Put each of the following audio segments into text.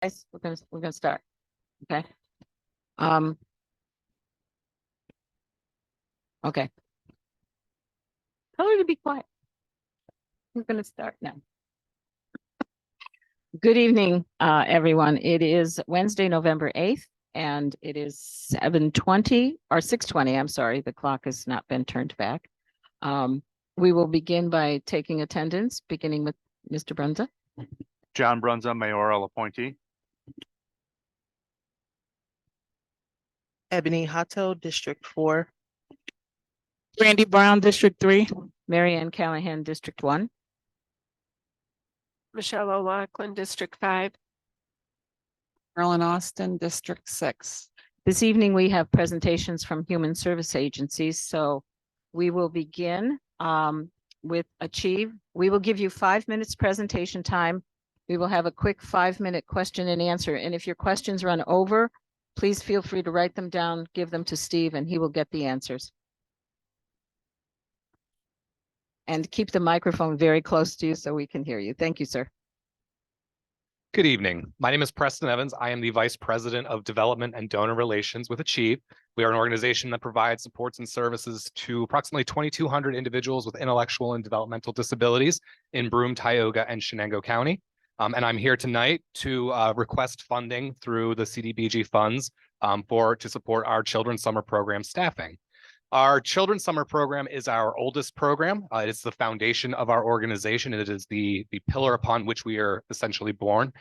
Guys, we're gonna start. Okay. Okay. Tell her to be quiet. We're gonna start now. Good evening, everyone. It is Wednesday, November 8th, and it is 7:20 or 6:20. I'm sorry, the clock has not been turned back. We will begin by taking attendance, beginning with Mr. Brunza. John Brunza, mayoral appointee. Ebony Hato, District 4. Randy Brown, District 3. Mary Ann Callahan, District 1. Michelle O'Loughlin, District 5. Marilyn Austin, District 6. This evening, we have presentations from human service agencies, so we will begin with Achieve. We will give you 5 minutes presentation time. We will have a quick 5-minute question and answer. And if your questions run over, please feel free to write them down, give them to Steve, and he will get the answers. And keep the microphone very close to you so we can hear you. Thank you, sir. Good evening. My name is Preston Evans. I am the Vice President of Development and Donor Relations with Achieve. We are an organization that provides supports and services to approximately 2,200 individuals with intellectual and developmental disabilities in Broome, Tioga, and Shenango County. And I'm here tonight to request funding through the CDBG funds to support our Children's Summer Program staffing. Our Children's Summer Program is our oldest program. It's the foundation of our organization. It is the pillar upon which we are essentially born.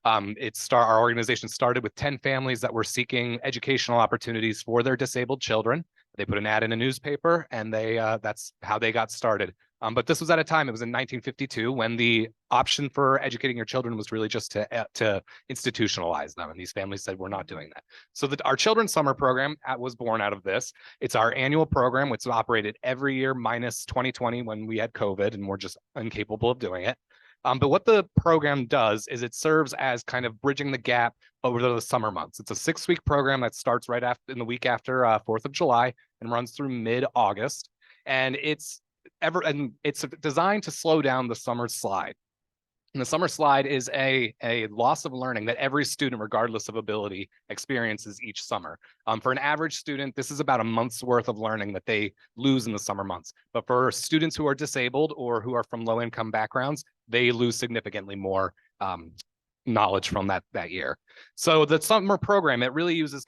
Our organization started with 10 families that were seeking educational opportunities for their disabled children. They put an ad in a newspaper, and that's how they got started. But this was at a time, it was in 1952, when the option for educating your children was really just to institutionalize them. And these families said, we're not doing that. So our Children's Summer Program was born out of this. It's our annual program, which operated every year minus 2020 when we had COVID and we're just incapable of doing it. But what the program does is it serves as kind of bridging the gap over the summer months. It's a 6-week program that starts right after in the week after 4th of July and runs through mid-August. And it's designed to slow down the summer slide. And the summer slide is a loss of learning that every student, regardless of ability, experiences each summer. For an average student, this is about a month's worth of learning that they lose in the summer months. But for students who are disabled or who are from low-income backgrounds, they lose significantly more knowledge from that year. So the summer program, it really uses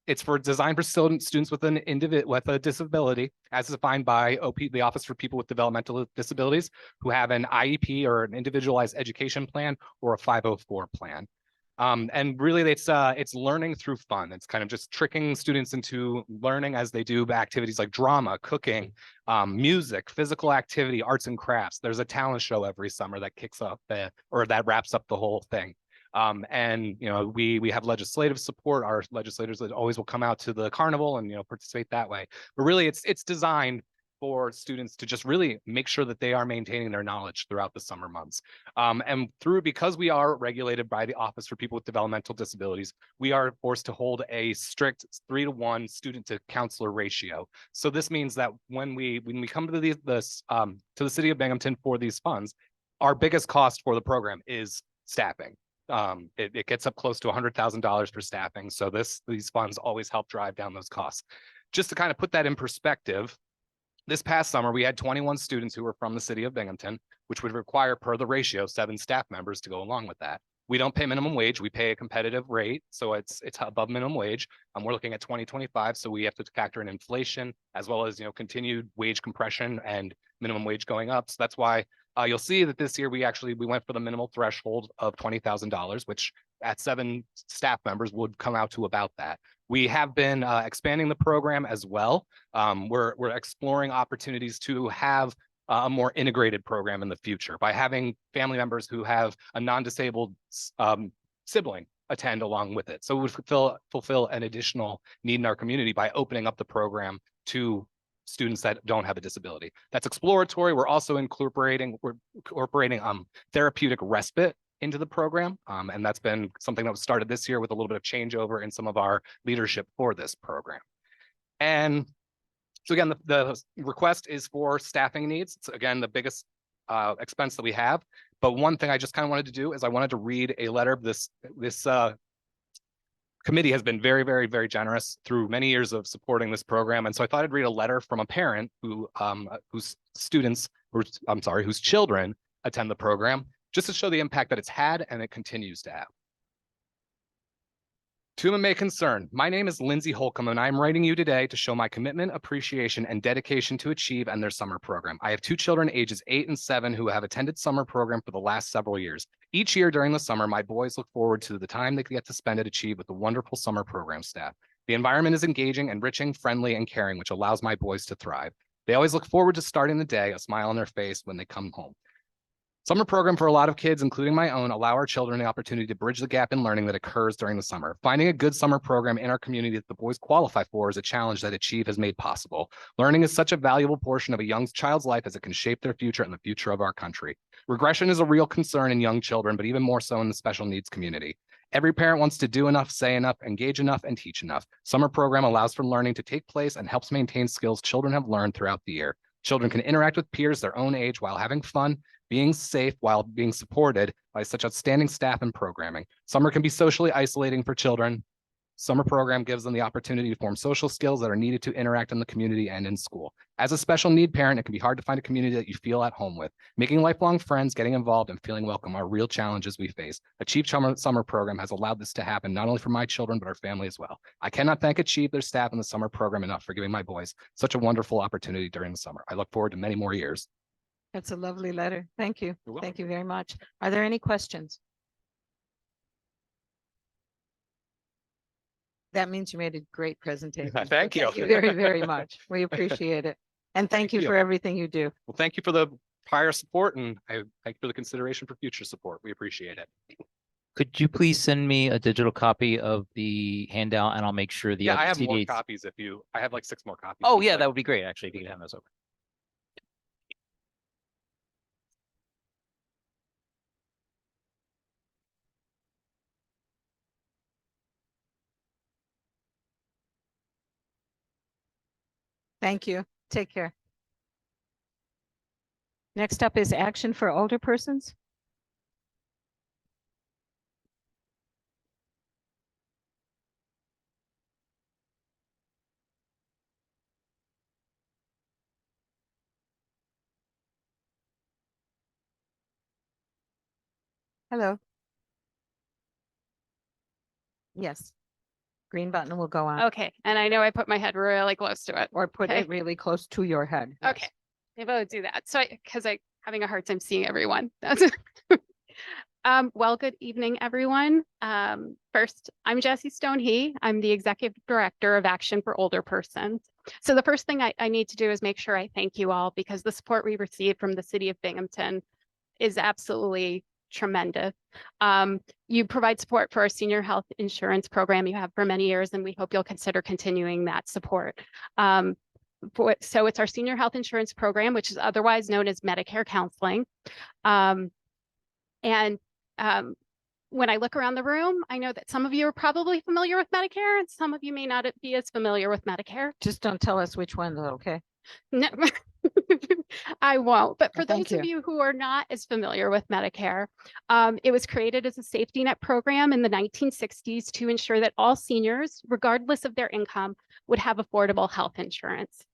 it's designed for students with a disability as defined by the Office for People with Developmental Disabilities, who have an IEP or an individualized education plan or a 504 plan. And really it's learning through fun. It's kind of just tricking students into learning as they do activities like drama, cooking, music, physical activity, arts and crafts. There's a talent show every summer that kicks off that wraps up the whole thing. And we have legislative support. Our legislators always will come out to the carnival and participate that way. But really it's designed for students to just really make sure that they are maintaining their knowledge throughout the summer months. And because we are regulated by the Office for People with Developmental Disabilities, we are forced to hold a strict 3-to-1 student to counselor ratio. So this means that when we come to the city of Binghamton for these funds, our biggest cost for the program is staffing. It gets up close to $100,000 for staffing. So these funds always help drive down those costs. Just to kind of put that in perspective, this past summer, we had 21 students who were from the city of Binghamton, which would require, per the ratio, 7 staff members to go along with that. We don't pay minimum wage. We pay a competitive rate, so it's above minimum wage. We're looking at 2025, so we have to factor in inflation as well as continued wage compression and minimum wage going up. So that's why you'll see that this year we went for the minimal threshold of $20,000, which at 7 staff members would come out to about that. We have been expanding the program as well. We're exploring opportunities to have a more integrated program in the future by having family members who have a non-disabled sibling attend along with it. So we would fulfill an additional need in our community by opening up the program to students that don't have a disability. That's exploratory. We're also incorporating therapeutic respite into the program. And that's been something that was started this year with a little bit of changeover in some of our leadership for this program. And so again, the request is for staffing needs. It's again the biggest expense that we have. But one thing I just kind of wanted to do is I wanted to read a letter. This committee has been very, very, very generous through many years of supporting this program. And so I thought I'd read a letter from a parent whose children attend the program, just to show the impact that it's had and it continues to have. To whom it may concern, my name is Lindsay Holcomb, and I am writing you today to show my commitment, appreciation, and dedication to Achieve and their summer program. I have two children ages 8 and 7 who have attended summer program for the last several years. Each year during the summer, my boys look forward to the time they get to spend at Achieve with the wonderful summer program staff. The environment is engaging, enriching, friendly, and caring, which allows my boys to thrive. They always look forward to starting the day, a smile on their face when they come home. Summer program for a lot of kids, including my own, allow our children the opportunity to bridge the gap in learning that occurs during the summer. Finding a good summer program in our community that the boys qualify for is a challenge that Achieve has made possible. Learning is such a valuable portion of a young child's life as it can shape their future and the future of our country. Regression is a real concern in young children, but even more so in the special needs community. Every parent wants to do enough, say enough, engage enough, and teach enough. Summer program allows for learning to take place and helps maintain skills children have learned throughout the year. Children can interact with peers their own age while having fun, being safe while being supported by such outstanding staff and programming. Summer can be socially isolating for children. Summer program gives them the opportunity to form social skills that are needed to interact in the community and in school. As a special need parent, it can be hard to find a community that you feel at home with. Making lifelong friends, getting involved, and feeling welcome are real challenges we face. Achieve Summer program has allowed this to happen not only for my children, but our family as well. I cannot thank Achieve, their staff, and the summer program enough for giving my boys such a wonderful opportunity during the summer. I look forward to many more years. That's a lovely letter. Thank you. You're welcome. Thank you very much. Are there any questions? That means you made a great presentation. so Thank you. Thank you very, very much. We appreciate it. And thank you you. for everything you do. Well, thank you for the prior support, and I thank you for the consideration for future support. We appreciate it. Could you please send me a digital copy of the handout and I'll make sure the Yeah, other I have more CDAs copies I have like 6 more copies. Oh, if you'd yeah, like. that would be great, actually, if you could have those over. Thank you. Take care. Next up is action for older persons. Hello. Yes. Green button will go on, Okay, and I know I put my head really close to it. or put okay. it really close to your head. Yes. Okay, maybe I'll do that. So because I having a hard time seeing everyone. That's well, good evening, everyone. First, I'm Jessie Stonehey. I'm the Executive Director of Action for Older Persons. So the first thing I need to do is make sure I thank you all, because the support we received from the city of Binghamton is absolutely tremendous. You provide support for our senior health insurance program you have for many years, and we hope you'll consider continuing that support. So it's our senior health insurance program, which is otherwise known as Medicare counseling. When I look around the room, I know that some of you are probably familiar with Medicare and some of you may not be as familiar with Medicare. Just don't tell us which one, though, okay? No, I won't. But for Thank those of you who are not as familiar with Medicare, it was created as a safety net program in the 1960s to ensure that all seniors, regardless of their income, would have affordable health insurance.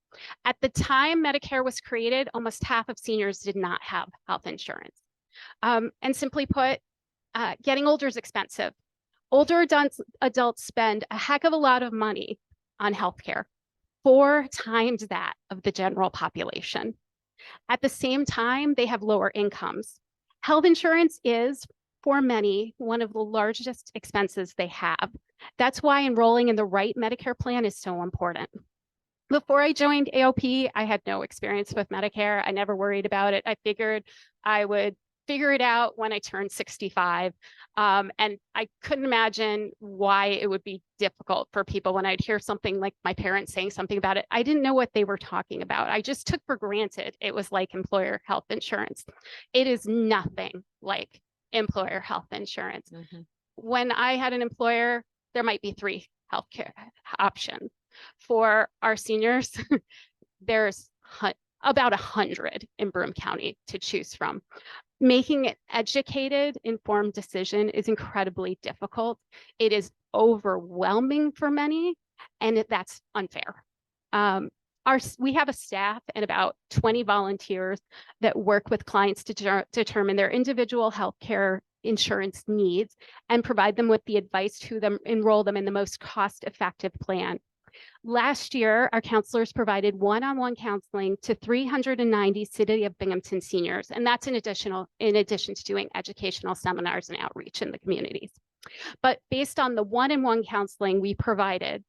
At the time Medicare was created, almost half of seniors did not have health insurance. And simply put, getting older is expensive. Older adults spend a heck of a lot of money on healthcare, 4 times that of the general population. At the same time, they have lower incomes. Health insurance is, for many, one of the largest expenses they have. That's why enrolling in the right Medicare plan is so important. Before I joined AOP, I had no experience with Medicare. I never worried about it. I figured I would figure it out when I turned 65. And I couldn't imagine why it would be difficult for people when I'd hear something like my parents saying something about it. I didn't know what they were talking about. I just took for granted it was like employer health insurance. It is nothing like employer health insurance. Mhm. When I had an employer, there might be 3 healthcare options. For our seniors, there's about 100 in Broome County to choose from. Making an educated, informed decision is incredibly difficult. It is overwhelming for many, and that's unfair. We have a staff and about 20 volunteers that work with clients to determine their individual healthcare insurance needs and provide them with the advice to them, enroll them in the most cost-effective plan. Last year, our counselors provided one-on-one counseling to 390 City of Binghamton seniors, and that's in addition to doing educational seminars and outreach in the communities. But based on the one-on-one counseling we provided,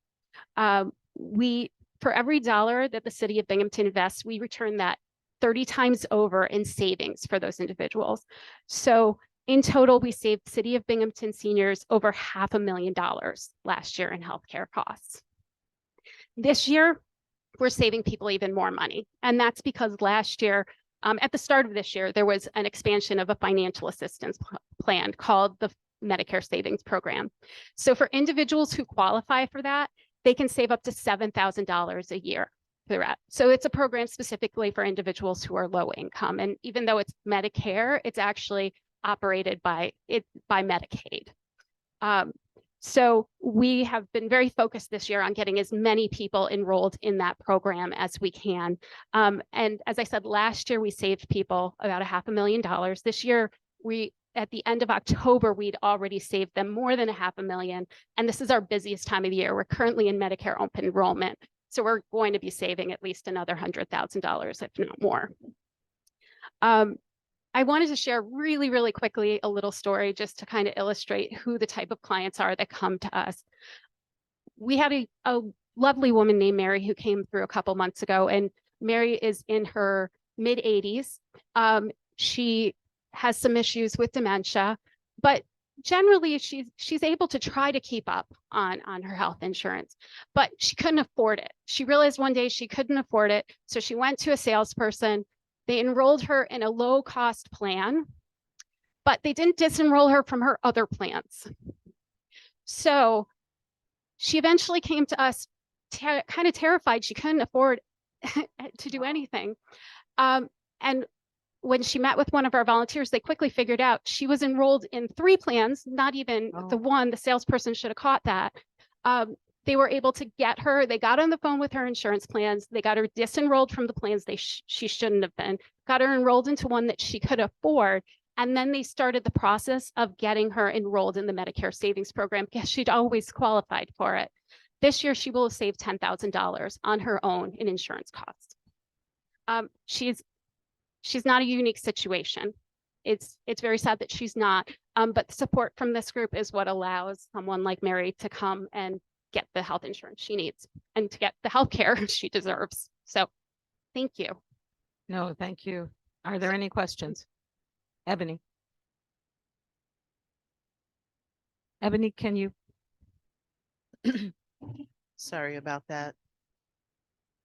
for every dollar that the City of Binghamton invests, we return that 30 times over in savings for those individuals. So in total, we saved City of Binghamton seniors over $500,000 last year in healthcare costs. This year, we're saving people even more money. And that's because last year, at the start of this year, there was an expansion of a financial assistance plan called the Medicare Savings Program. So for individuals who qualify for that, they can save up to $7,000 a year for that. So it's a program specifically for individuals who are low income. And even though it's Medicare, it's actually operated by Medicaid. So we have been very focused this year on getting as many people enrolled in that program as we can. And as I said, last year we saved people about $500,000. This year, at the end of October, we'd already saved them more than $500,000. And this is our busiest time of the year. We're currently in Medicare open enrollment. So we're going to be saving at least another $100,000, if not more. I wanted to share really, really quickly a little story just to kind of illustrate who the type of clients are that come to us. We had a lovely woman named Mary who came through a couple months ago, and Mary is in her mid-80s. She has some issues with dementia, but generally she's able to try to keep up on her health insurance, but she couldn't afford it. She realized one day she couldn't afford it, so she went to a salesperson. They enrolled her in a low-cost plan, but they didn't disenroll her from her other plans. So she eventually came to us kind of terrified. She couldn't afford to do anything. And when she met with one of our volunteers, they quickly figured out she was enrolled in 3 plans, not even the one. The salesperson should have caught that. They were able to get her, they got on the phone with her insurance plans, they got her disenrolled from the plans she shouldn't have been, got her enrolled into one that she could afford, and then they started the process of getting her enrolled in the Medicare Savings Program because she'd always qualified for it. This year, she will have saved $10,000 on her own in insurance costs. She's not a unique situation. It's very sad that she's not, but the support from this group is what allows someone like Mary to come and get the health insurance she needs and to get the health care she deserves. So thank you. No, thank you. Are there any questions? Ebony? Ebony, can you? Sorry about that.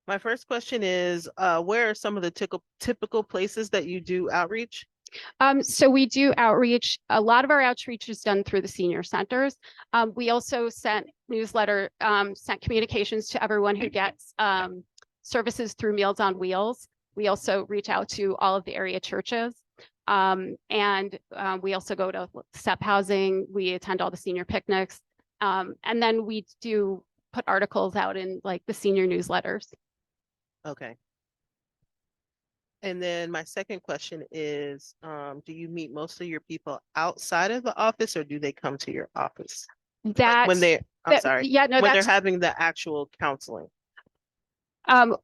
My first question is, where are some of the typical places that you do outreach? So we do outreach. A lot of our outreach is done through the senior centers. We also sent communications to everyone who gets services through Meals on Wheels. We also reach out to all of the area churches. And we also go to SEP housing. We attend all the senior picnics. And then we do put articles out in like the senior newsletters. Okay. And then my second question is, do you meet most of your people outside of the office, or do they come to your office? That's When they, I'm sorry, yeah, no, when they're that's having the actual counseling. I'm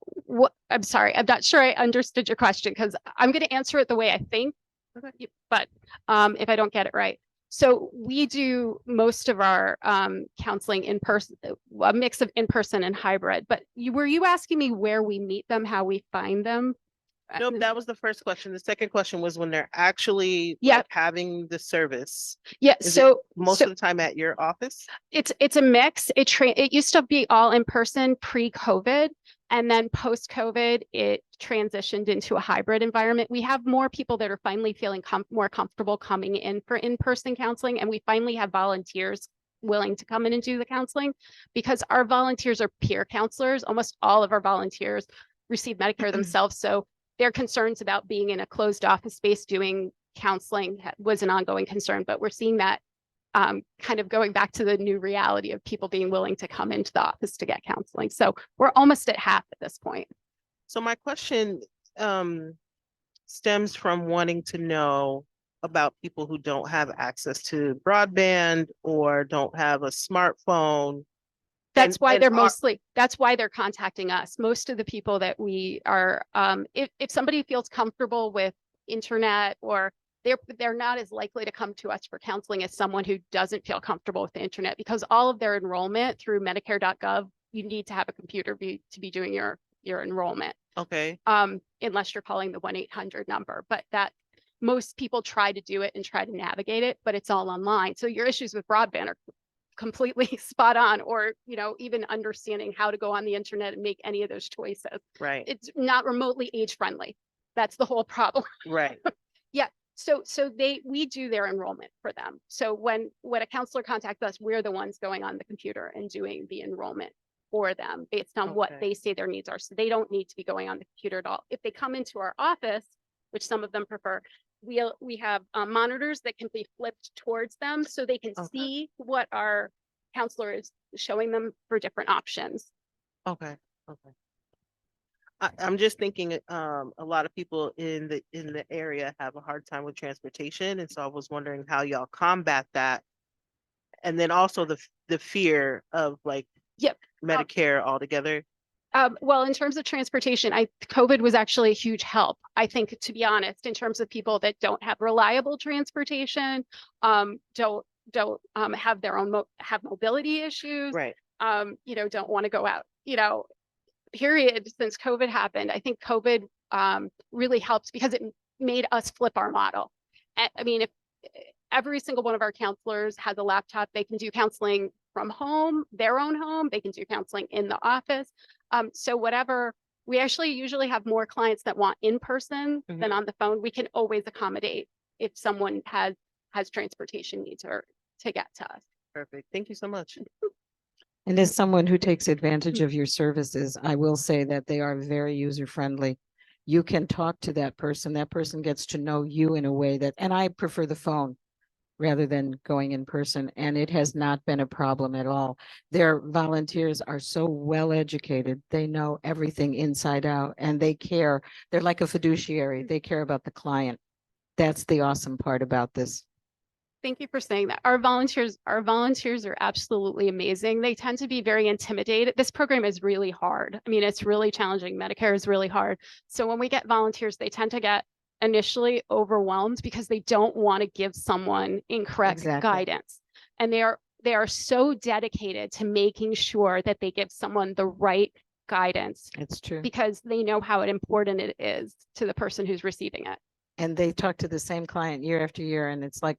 sorry, I'm not sure I understood your question because I'm going to answer it the way I think, Okay. but if I don't get it right. So we do most of our counseling in person, a mix of in-person and hybrid, but were you asking me where we meet them, how we find them? Nope, that was the first question. The second question was when they're actually Yeah. like, having the service. Yeah, Is so Most of the time at your office? it's a mix. It used to be all in person pre-COVID, and then post-COVID, it transitioned into a hybrid environment. We have more people that are finally feeling more comfortable coming in for in-person counseling, and we finally have volunteers willing to come in and do the counseling because our volunteers are peer counselors. Almost all of our volunteers receive Medicare themselves, so their concerns about being in a closed office space doing counseling was an ongoing concern, but we're seeing that kind of going back to the new reality of people being willing to come into the office to get counseling. So we're almost at half at this point. So my question stems from wanting to know about people who don't have access to broadband or don't have a smartphone. That's why and they're are- that's why they're contacting us. Most of the people that we are, if somebody feels comfortable with internet, or they're not as likely to come to us for counseling as someone who doesn't feel comfortable with the internet, because all of their enrollment through Medicare.gov, you need to have a computer to be doing your enrollment. Okay, Unless you're calling the 1-800 number, but that most people try to do it and try to navigate it, but it's all online. So your issues with broadband are completely spot on, or, even understanding how to go on the internet and make any of those choices. right, It's not remotely age friendly. That's the whole problem. right. So we do their enrollment for them. So when a counselor contacts us, we're the ones going on the computer and doing the enrollment for them based on what Okay. they say their needs are. So they don't need to be going on the computer at all. If they come into our office, which some of them prefer, we have monitors that can be flipped towards them so they can Okay. see what our counselor is showing them for different options. Okay, okay. I'm just thinking, a lot of people in the area have a hard time with transportation, and so I was wondering how y'all combat that. And then also the fear of like Yep. Medicare altogether. Well, in terms of transportation, COVID was actually a huge help. I think, to be honest, in terms of people that don't have reliable transportation, don't have their own have mobility issues, Right, don't want to go out, period. Since COVID happened, I think COVID really helped because it made us flip our model. I mean, if every single one of our counselors has a laptop, they can do counseling from home, their own home, they can do counseling in the office. So whatever, we actually usually have more clients that want in person than on the phone. We can always accommodate if someone has transportation needs or to get to us. perfect. Thank you so much. And as someone who takes advantage of your services, I will say that they are very user friendly. You can talk to that person gets to know you in a way that, and I prefer the phone rather than going in person, and it has not been a problem at all. Their volunteers are so well educated. They know everything inside out, and they care. They're like a fiduciary. They care about the client. That's the awesome part about this. Thank you for saying that. Our volunteers are absolutely amazing. They tend to be very intimidated. This program is really hard. I mean, it's really challenging. Medicare is really hard. So when we get volunteers, they tend to get initially overwhelmed because they don't want to give someone incorrect Exactly. guidance. And they are so dedicated to making sure that they give someone the right guidance It's true. because they know how important it is to the person who's receiving it. And they talk to the same client year after year, and it's like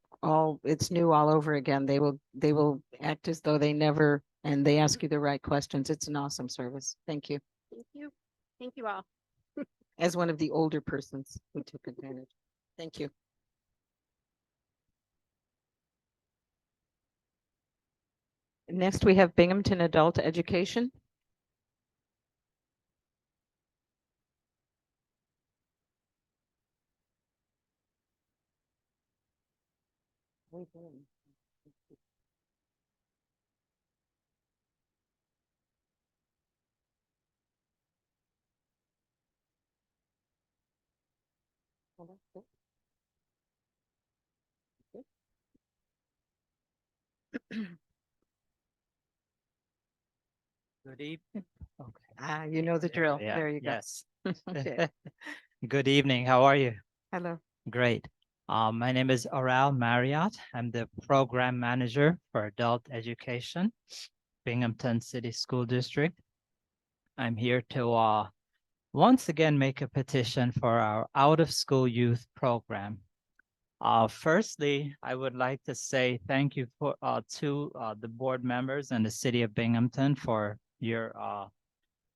it's new all over again. They will act as though they never, and they ask you the right questions. It's an awesome service. Thank you. Thank you. Thank you all. As one of the older persons who took advantage. Thank you. Next, we have Binghamton Adult Education. Good evening. Okay. You know the drill. Yeah, There you go. yes. Okay. Good evening. How are you? Hello. Great. My name is Oral Marriott. I'm the program manager for adult education, Binghamton City School District. I'm here to once again make a petition for our out-of-school youth program. Firstly, I would like to say thank you to the board members and the city of Binghamton for your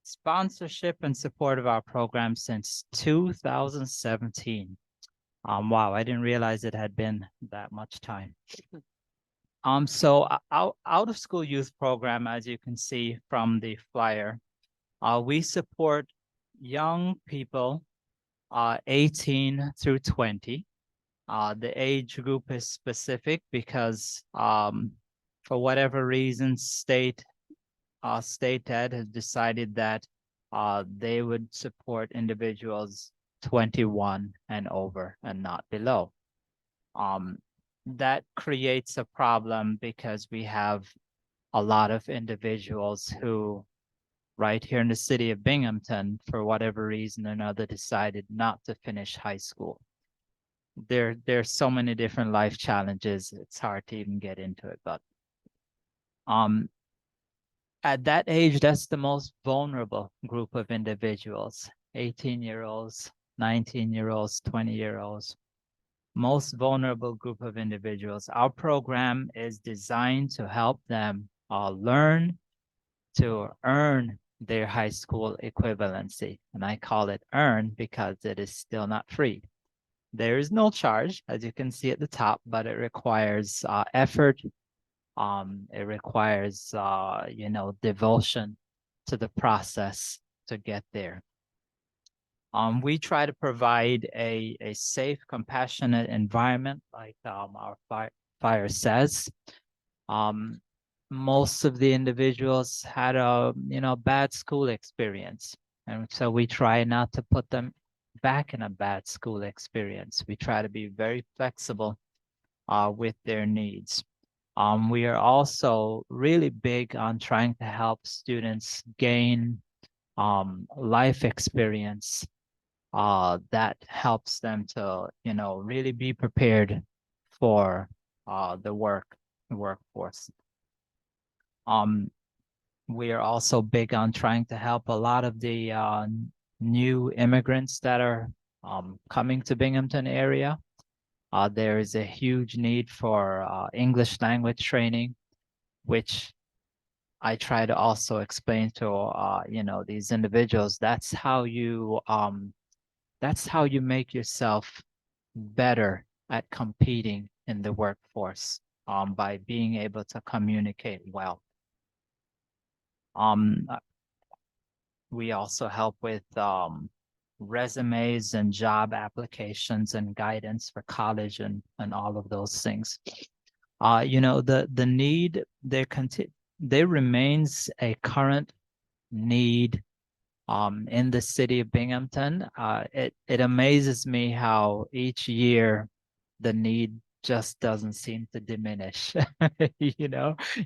sponsorship and support of our program since 2017. Wow, I didn't realize it had been that much time. So out of school youth program, as you can see from the flyer, we support young people 18 through 20. The age group is specific because for whatever reason, state ed has decided that they would support individuals 21 and over and not below. That creates a problem because we have a lot of individuals who right here in the city of Binghamton, for whatever reason or another, decided not to finish high school. There's so many different life challenges. It's hard to even get into it, but at that age, that's the most vulnerable group of individuals, 18-year-olds, 19-year-olds, 20-year-olds, most vulnerable group of individuals. Our program is designed to help them learn to earn their high school equivalency. And I call it earn because it is still not free. There is no charge, as you can see at the top, but it requires effort. It requires, devotion to the process to get there. We try to provide a safe, compassionate environment, like our fire says. Most of the individuals had a bad school experience, and so we try not to put them back in a bad school experience. We try to be very flexible with their needs. We are also really big on trying to help students gain life experience that helps them to, really be prepared for the workforce. We are also big on trying to help a lot of the new immigrants that are coming to Binghamton area. There is a huge need for English language training, which I try to also explain to these individuals. That's how you make yourself better at competing in the workforce, by being able to communicate well. We also help with resumes and job applications and guidance for college and all of those things. The need, there remains a current need in the city of Binghamton. It amazes me how each year the need just doesn't seem to diminish.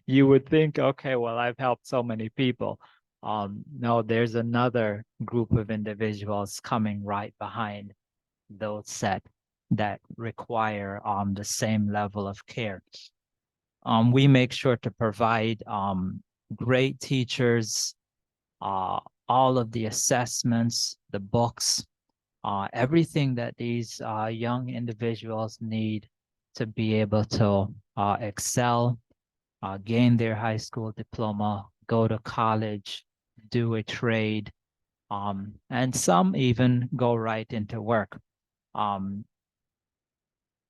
You would think, okay, well, I've helped so many people. No, there's another group of individuals coming right behind those set that require the same level of care. We make sure to provide great teachers, all of the assessments, the books, everything that these young individuals need to be able to excel, gain their high school diploma, go to college, do a trade, and some even go right into work.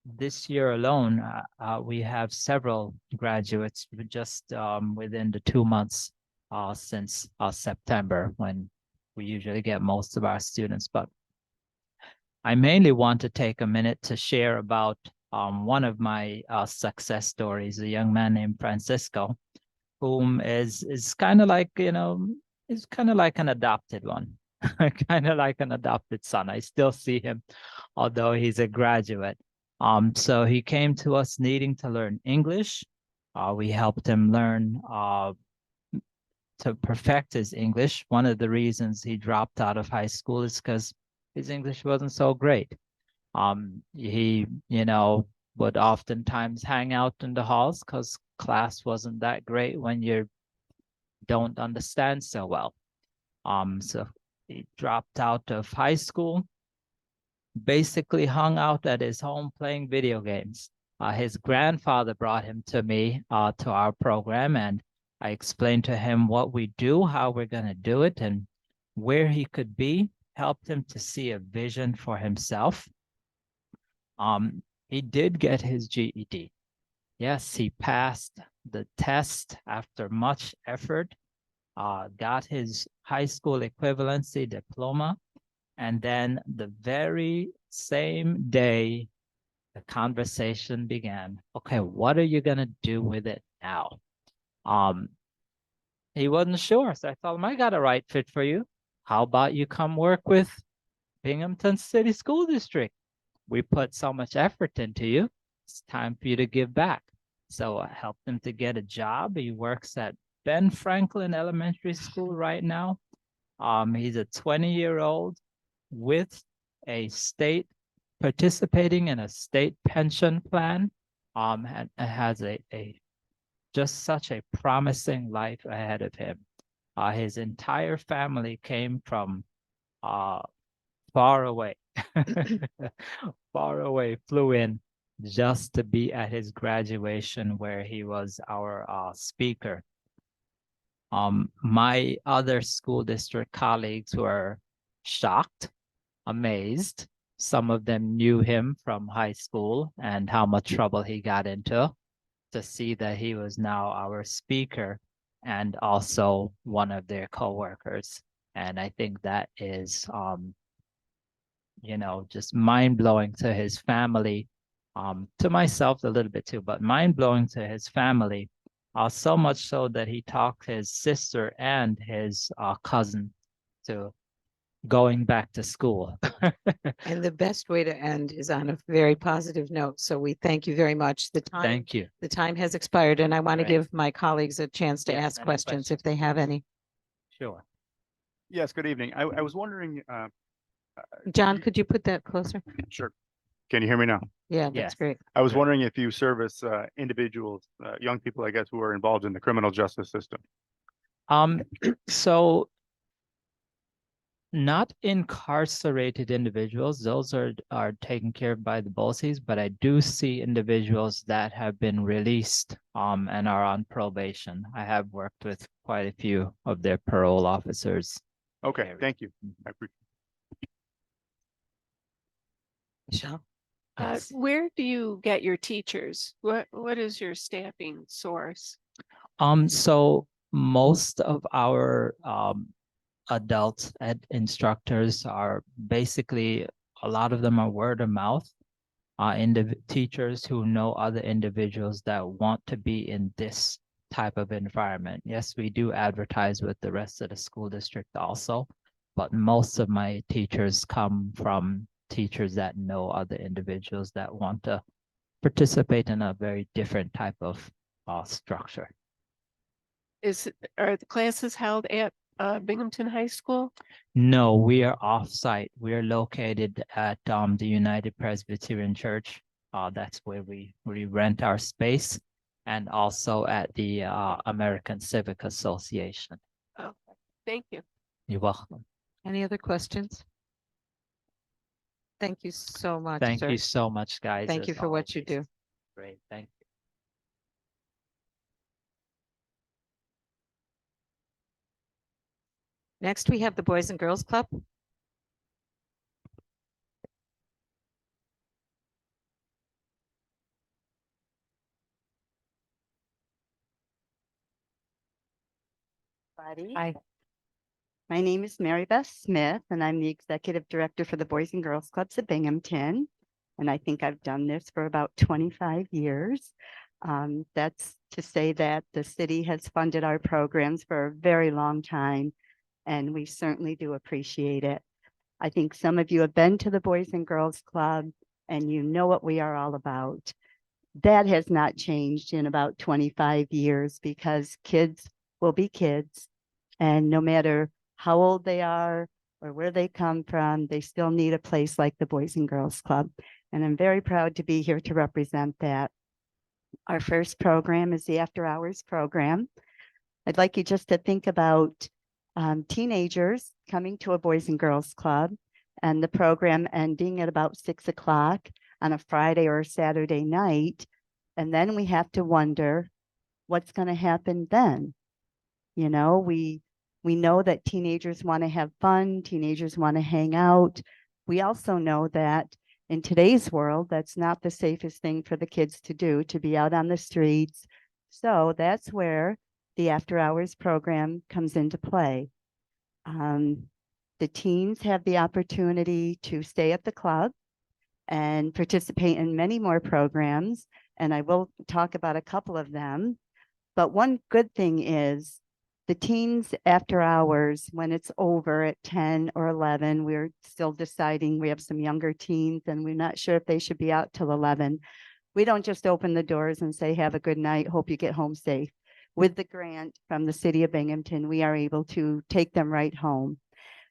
This year alone, we have several graduates just within the 2 months since September, when we usually get most of our students. But I mainly want to take a minute to share about one of my success stories, a young man named Francisco, whom is kind of like, is kind of like an adopted one, kind of like an adopted son. I still see him, although he's a graduate. So he came to us needing to learn English. We helped him learn to perfect his English. One of the reasons he dropped out of high school is because his English wasn't so great. He, would oftentimes hang out in the halls because class wasn't that great when you don't understand so well. So he dropped out of high school, basically hung out at his home playing video games. His grandfather brought him to me, to our program, and I explained to him what we do, how we're going to do it, and where he could be, helped him to see a vision for himself. He did get his GED. Yes, he passed the test after much effort, got his high school equivalency diploma, and then the very same day the conversation began. Okay, what are you gonna do with it now? He wasn't sure, so I told him, I got a right fit for you. How about you come work with Binghamton City School District? We put so much effort into you. It's time for you to give back. So I helped him to get a job. He works at Ben Franklin Elementary School right now. He's a 20-year-old with a state participating in a state pension plan. And has a just such a promising life ahead of him. His entire family came from far away, far away, flew in just to be at his graduation where he was our speaker. My other school district colleagues were shocked, amazed. Some of them knew him from high school and how much trouble he got into, to see that he was now our speaker and also one of their coworkers. And I think that is, just mind blowing to his family, to myself a little bit too, but mind blowing to his family. So much so that he talked his sister and his cousin to going back to school. And the best way to end is on a very positive note. So we thank you very much. Thank you. The time has expired, and I want to Right. give my colleagues a chance to Yes, ask any questions if they have any. Sure. Yes, good evening. I was wondering, John, could you put that closer? sure. Can you hear me now? Yeah, that's Yes. great. I was Great. wondering if you service individuals, young people, I guess, who are involved in the criminal justice system. So not incarcerated individuals, those are taken care of by the BOCES, but I do see individuals that have been released and are on probation. I have worked with quite a few of their parole officers. Okay, Area. thank you. I appreciate Michelle? Yes. Where do you get your teachers? What is your staffing source? So most of our adult ed instructors are basically, a lot of them are word of mouth. Teachers who know other individuals that want to be in this type of environment. Yes, we do advertise with the rest of the school district also, but most of my teachers come from teachers that know other individuals that want to participate in a very different type of structure. Are the classes held at Binghamton High School? No, we are off-site. We are located at the United Presbyterian Church. That's where we rent our space, and also at the American Civic Association. Okay, thank you. You're welcome. Any other questions? Thank you so much, Thank sir. you so much, guys. Thank you as for what you always. do. Great, thank you. Next, we have the Boys and Girls Club. Everybody. Hi. My name is Mary Beth Smith, and I'm the Executive Director for the Boys and Girls Clubs at Binghamton. And I think I've done this for about 25 years. That's to say that the city has funded our programs for a very long time, and we certainly do appreciate it. I think some of you have been to the Boys and Girls Club, and you know what we are all about. That has not changed in about 25 years, because kids will be kids, and no matter how old they are or where they come from, they still need a place like the Boys and Girls Club. And I'm very proud to be here to represent that. Our first program is the After Hours program. I'd like you just to think about teenagers coming to a Boys and Girls Club, and the program ending at about 6 o'clock on a Friday or a Saturday night. And then we have to wonder what's going to happen then. You know, we know that teenagers want to have fun, teenagers want to hang out. We also know that in today's world, that's not the safest thing for the kids to do, to be out on the streets. So that's where the After Hours program comes into play. The teens have the opportunity to stay at the club, and participate in many more programs. And I will talk about a couple of them. But one good thing is the teens after hours, when it's over at 10 or 11, we're still deciding. We have some younger teens and we're not sure if they should be out till 11. We don't just open the doors and say, have a good night, hope you get home safe. With the grant from the city of Binghamton, we are able to take them right home.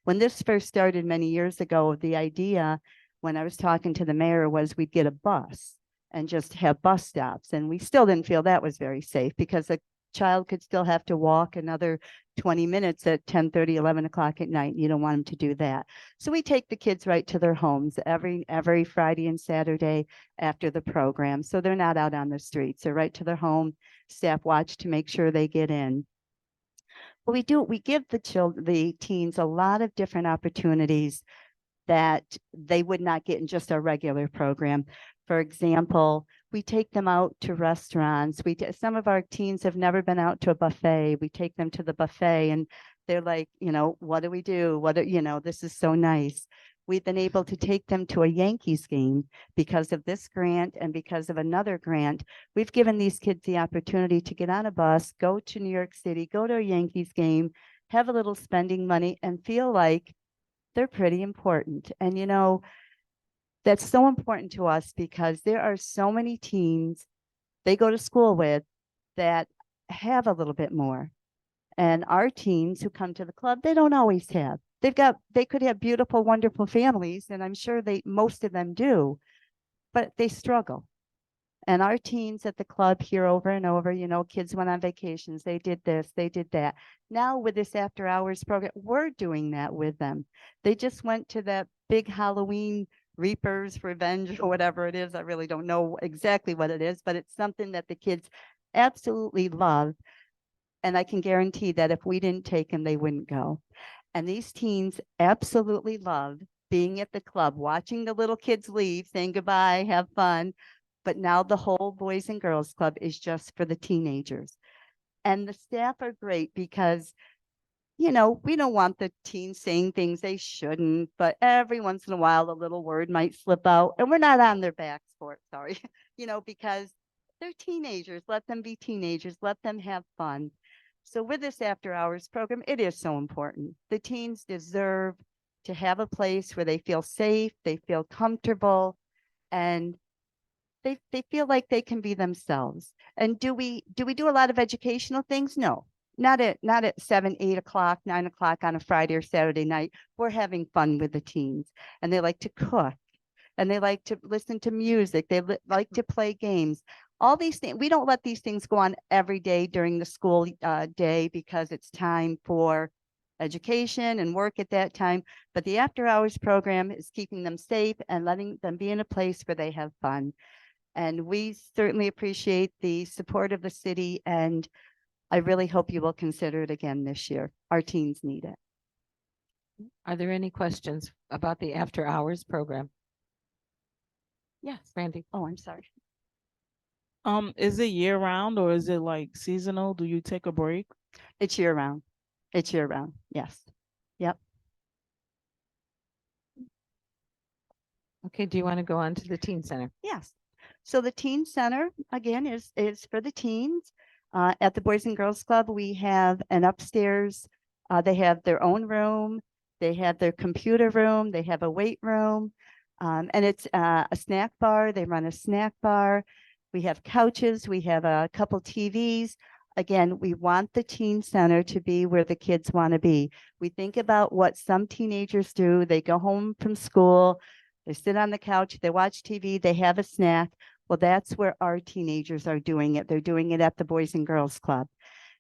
When this first started many years ago, the idea when I was talking to the mayor was we'd get a bus and just have bus stops. And we still didn't feel that was very safe because a child could still have to walk another 20 minutes at 10:30, 11 o'clock at night. You don't want them to do that. So we take the kids right to their homes every Friday and Saturday after the program. So they're not out on the streets. They're right to their home. Staff watch to make sure they get in. But we give the teens a lot of different opportunities that they would not get in just a regular program. For example, we take them out to restaurants. Some of our teens have never been out to a buffet. We take them to the buffet and they're like, what do we do? This is so nice. We've been able to take them to a Yankees game because of this grant and because of another grant. We've given these kids the opportunity to get on a bus, go to New York City, go to a Yankees game, have a little spending money and feel like they're pretty important. And that's so important to us because there are so many teens they go to school with that have a little bit more. And our teens who come to the club, they don't always have. They could have beautiful, wonderful families, and I'm sure most of them do, but they struggle. And our teens at the club hear over and over, kids went on vacations, they did this, they did that. Now with this after hours program, we're doing that with them. They just went to that big Halloween Reaper's Revenge or whatever it is. I really don't know exactly what it is, but it's something that the kids absolutely love. And I can guarantee that if we didn't take them, they wouldn't go. And these teens absolutely love being at the club, watching the little kids leave, saying goodbye, have fun. But now the whole Boys and Girls Club is just for the teenagers. And the staff are great because, we don't want the teens saying things they shouldn't, but every once in a while, a little word might slip out and we're not on their backs for it. Sorry, because they're teenagers. Let them be teenagers. Let them have fun. So with this after hours program, it is so important. The teens deserve to have a place where they feel safe, they feel comfortable, and they feel like they can be themselves. And do we do a lot of educational things? No, not at 7, 8 o'clock, 9 o'clock on a Friday or Saturday night. We're having fun with the teens, and they like to cook, and they like to listen to music. They like to play games. All these things, we don't let these things go on every day during the school day because it's time for education and work at that time. But the after hours program is keeping them safe and letting them be in a place where they have fun. And we certainly appreciate the support of the city, and I really hope you will consider it again this year. Our teens need it. Are there any questions about the after hours program? Yes, Randy. Oh, I'm sorry. Is it year round or is it like seasonal? Do you take a break? It's year round. It's year round. Yes. Yep. Okay, do you want to go on to the teen center? Yes. So the teen center again is for the teens. At the Boys and Girls Club, we have an upstairs. They have their own room. They have their computer room. They have a weight room, and it's a snack bar. They run a snack bar. We have couches. We have a couple TVs. Again, we want the teen center to be where the kids want to be. We think about what some teenagers do. They go home from school. They sit on the couch, they watch TV, they have a snack. Well, that's where our teenagers are doing it. They're doing it at the Boys and Girls Club.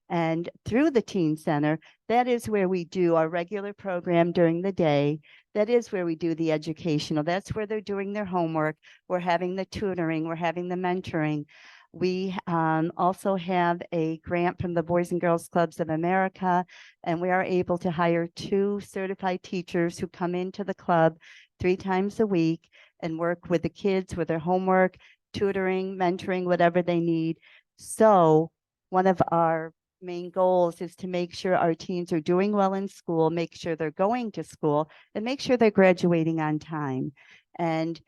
And through the Teen Center, that is where we do our regular program during the day. That is where we do the educational. That's where they're doing their homework. We're having the tutoring, we're having the mentoring. We also have a grant from the Boys and Girls Clubs of America, and we are able to hire 2 certified teachers who come into the club 3 times a week and work with the kids with their homework, tutoring, mentoring, whatever they need. So one of our main goals is to make sure our teens are doing well in school, make sure they're going to school, and make sure they're graduating on time. And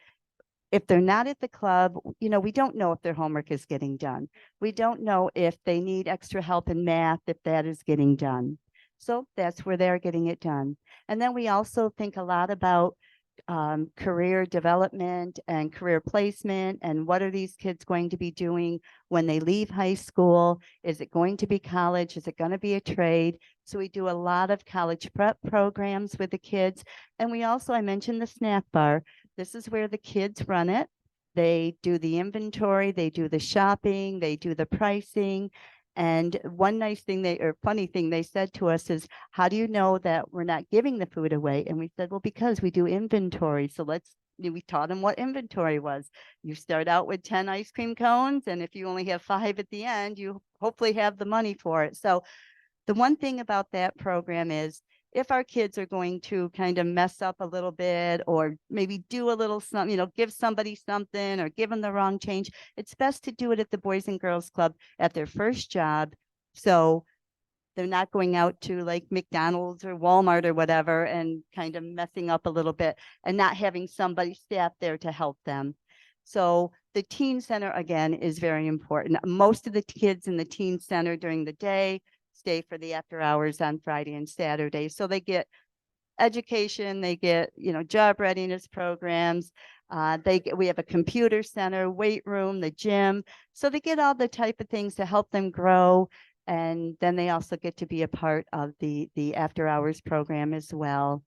if they're not at the club, we don't know if their homework is getting done. We don't know if they need extra help in math, if that is getting done. So that's where they're getting it done. And then we also think a lot about career development and career placement, and what are these kids going to be doing when they leave high school? Is it going to be college? Is it going to be a trade? So we do a lot of college prep programs with the kids. And we also, I mentioned the snack bar. This is where the kids run it. They do the inventory, they do the shopping, they do the pricing. And one nice thing or funny thing they said to us is, how do you know that we're not giving the food away? And we said, well, because we do inventory. So we taught them what inventory was. You start out with 10 ice cream cones, and if you only have 5 at the end, you hopefully have the money for it. So the one thing about that program is, if our kids are going to kind of mess up a little bit, or maybe do a little something, give somebody something or give them the wrong change, it's best to do it at the Boys and Girls Club at their first job. So they're not going out to like McDonald's or Walmart or whatever and kind of messing up a little bit, and not having somebody staff there to help them. So the teen center, again, is very important. Most of the kids in the teen center during the day stay for the after hours on Friday and Saturday. So they education, they get, job readiness programs. We have a computer center, weight room, the gym. So they get all the type of things to help them grow. And then they also get to be a part of the after hours program as well.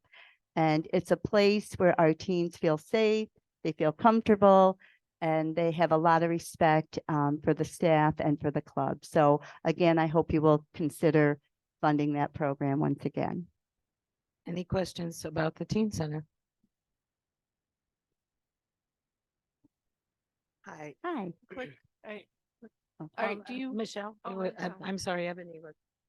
And it's a place where our teens feel safe, they feel comfortable, and they have a lot of respect for the staff and for the club. So again, I hope you will consider funding that program once again. Any questions about the teen center? Hi. Hi. Quick, I, Oh, do you? Michelle, Oh, you I'm were- sorry. I'm sorry, Ebony.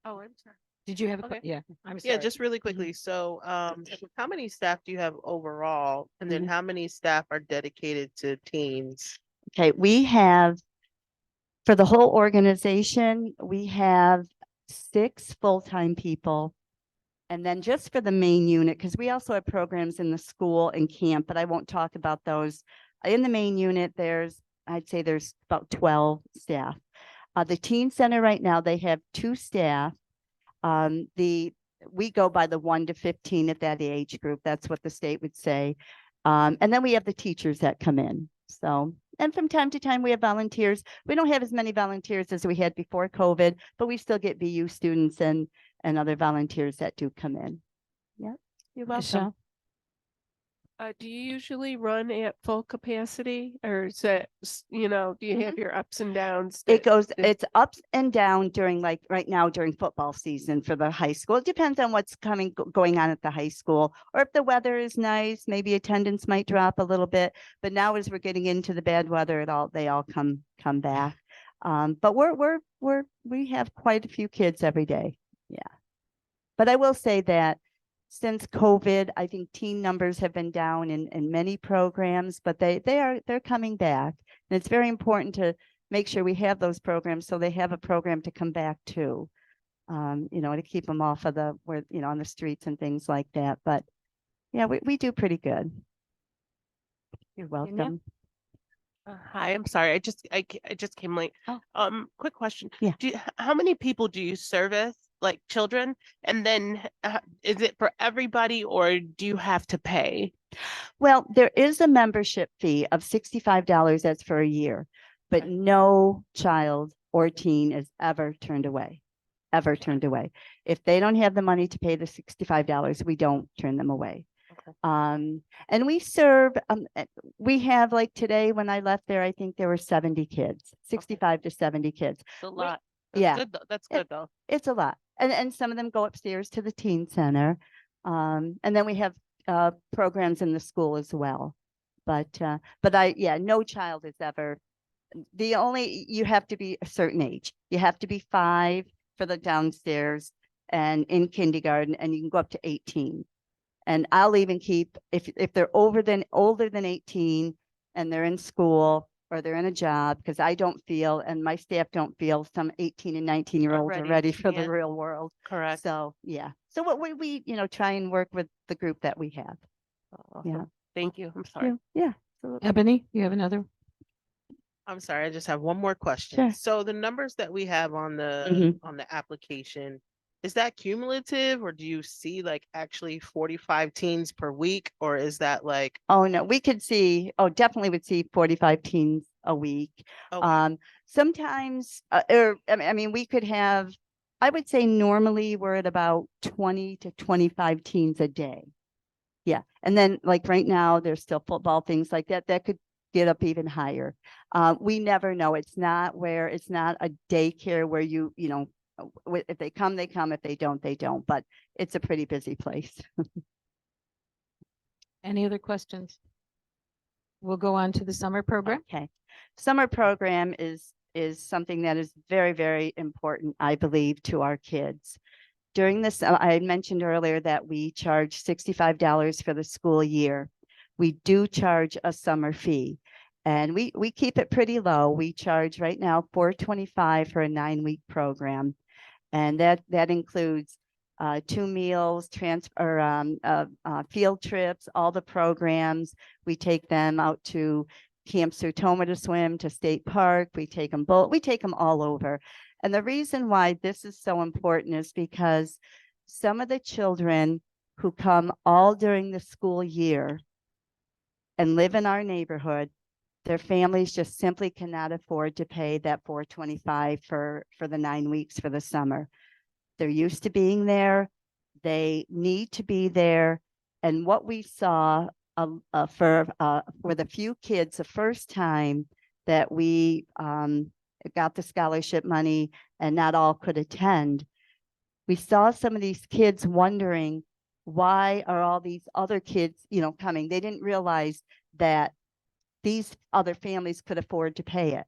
Oh, I'm sorry. Did you have a, Okay. yeah, I'm sorry. Yeah, just really quickly. So, how many staff do you have overall? And then how many staff are dedicated to teens? Okay, we have, for the whole organization, we have 6 full-time people. And then just for the main unit, because we also have programs in the school and camp, but I won't talk about those. In the main unit, I'd say there's about 12 staff. The teen center right now, they have 2 staff. We go by the 1 to 15 at that age group. That's what the state would say. And then we have the teachers that come in. So, and from time to time we have volunteers. We don't have as many volunteers as we had before COVID, but we still get VU students and other volunteers that do come in. Yep, you're welcome. Michelle? Do you usually run at full capacity, or is that, do you have your ups and downs? It's ups and down during, like right now during football season for the high school. It depends on what's going on at the high school, or if the weather is nice, maybe attendance might drop a little bit. But now as we're getting into the bad weather, they all come back. But we have quite a few kids every day. Yeah. But I will say that since COVID, I think teen numbers have been down in many programs, but they're coming back. And it's very important to make sure we have those programs so they have a program to come back to, to keep them off of on the streets and things like that. But yeah, we do pretty good. You're welcome. Hi, I'm sorry. I just came late. Oh. Quick question. Yeah. How many people do you service, like children? And then is it for everybody, or do you have to pay? Well, there is a membership fee of $65. That's for a year, but no child or teen is ever turned away. If they don't have the money to pay the $65, we don't turn them away. Okay. And we serve, we have, like today when I left there, I think there were 70 kids, 65 to 70 kids. It's a lot. Yeah. Good, that's good though. It's a lot. And some of them go upstairs to the teen center. And then we have programs in the school as well. But no child is ever, you have to be a certain age. You have to be 5 for the downstairs and in kindergarten, and you can go up to 18. And I'll even keep, if they're older than 18 and they're in school or they're in a job, because I don't feel, and my staff don't feel, some 18 and 19-year-olds are ready for the real world. Correct. So, yeah. So what we try and work with the group that we have. Awesome. Yeah. Thank you. I'm sorry. Yeah. Ebony, you have another? I'm sorry, I just have one more question. Sure. So the numbers that we have on Mhm. the application, is that cumulative, or do you see like actually 45 teens per week, or is that like, Oh, no, we could see, definitely would see 45 teens a week. okay, Sometimes, I mean, we could have, I would say normally we're at about 20 to 25 teens a day. Yeah, and then like right now, there's still football, things like that, that could get up even higher. We never know. It's not a daycare where you know, if they come, they come. If they don't, they don't. But it's a pretty busy place. Any other questions? We'll go on to the summer program. Okay. Summer program is something that is very, very important, I believe, to our kids. During this, I mentioned earlier that we charge $65 for the school year. We do charge a summer fee, and we keep it pretty low. We charge right now $425 for a 9-week program, and that includes 2 meals, field trips, all the programs. We take them out to Camp Sertoma to swim, to State Park. We take them all over. And the reason why this is so important is because some of the children who come all during the school year and live in our neighborhood, their families just simply cannot afford to pay that $425 for the 9 weeks for the summer. They're used to being there. They need to be there. And what we saw for the few kids, the first time that we got the scholarship money and not all could attend, we saw some of these kids wondering, why are all these other kids, coming? They didn't realize that these other families could afford to pay it.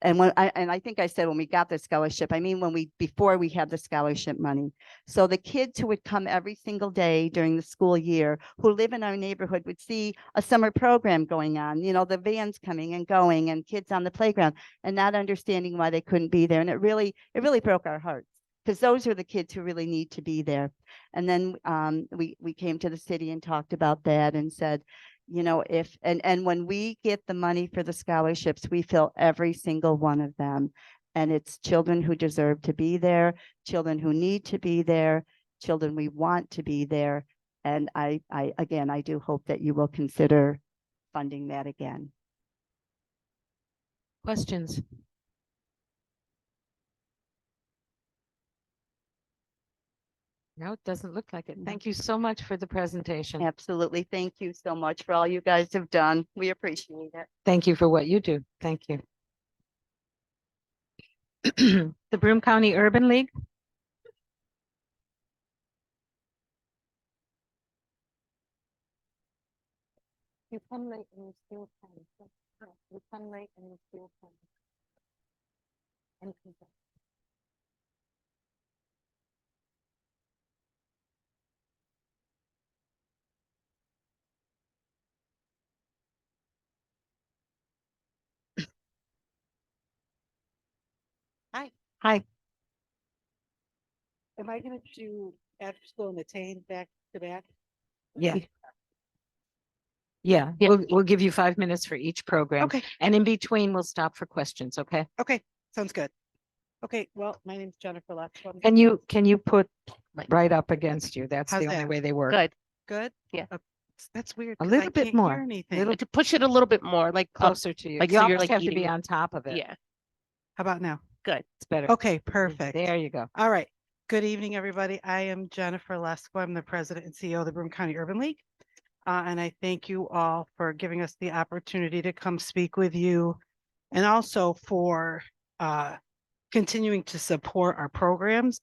And I think I said when we got the scholarship, I mean before we had the scholarship money. So the kids who would come every single day during the school year, who live in our neighborhood, would see a summer program going on, the vans coming and going and kids on the playground, and not understanding why they couldn't be there. And it really broke our hearts, because those are the kids who really need to be there. And then we came to the city and talked about that and said, if when we get the money for the scholarships, we fill every single one of them. And it's children who deserve to be there, children who need to be there, children we want to be there. And I do hope that you will consider funding that again. Questions? No, it doesn't look like it. Thank you so much for the presentation. Absolutely. Thank you so much for all you guys have done. We appreciate it. Thank you for what you do. Thank you. The Broome County Urban League. You come late and you still come. You come late and you still come. Hi. Hi. Am I gonna do after school and attain back to back? Yeah. Yeah, we'll give you 5 minutes for each program. Okay, And in between, we'll stop for questions, okay? okay, sounds good. Okay, well, my name's Jennifer Lexwell. Can you put right up against you? That's How's the only that? way they work. Good. Good? Yeah. That's weird. A 'cause little I bit can't more, hear anything. little To push it a little bit more, like up. closer to you. like You so you're, almost like, have to be eating it. on top of it. Yeah, How about now? good. It's better. Okay, perfect. There you go. All right. Good evening, everybody. I am Jennifer Lesko. I'm the president and CEO of the Broome County Urban League. And I thank you all for giving us the opportunity to come speak with you, and also for continuing to support our programs.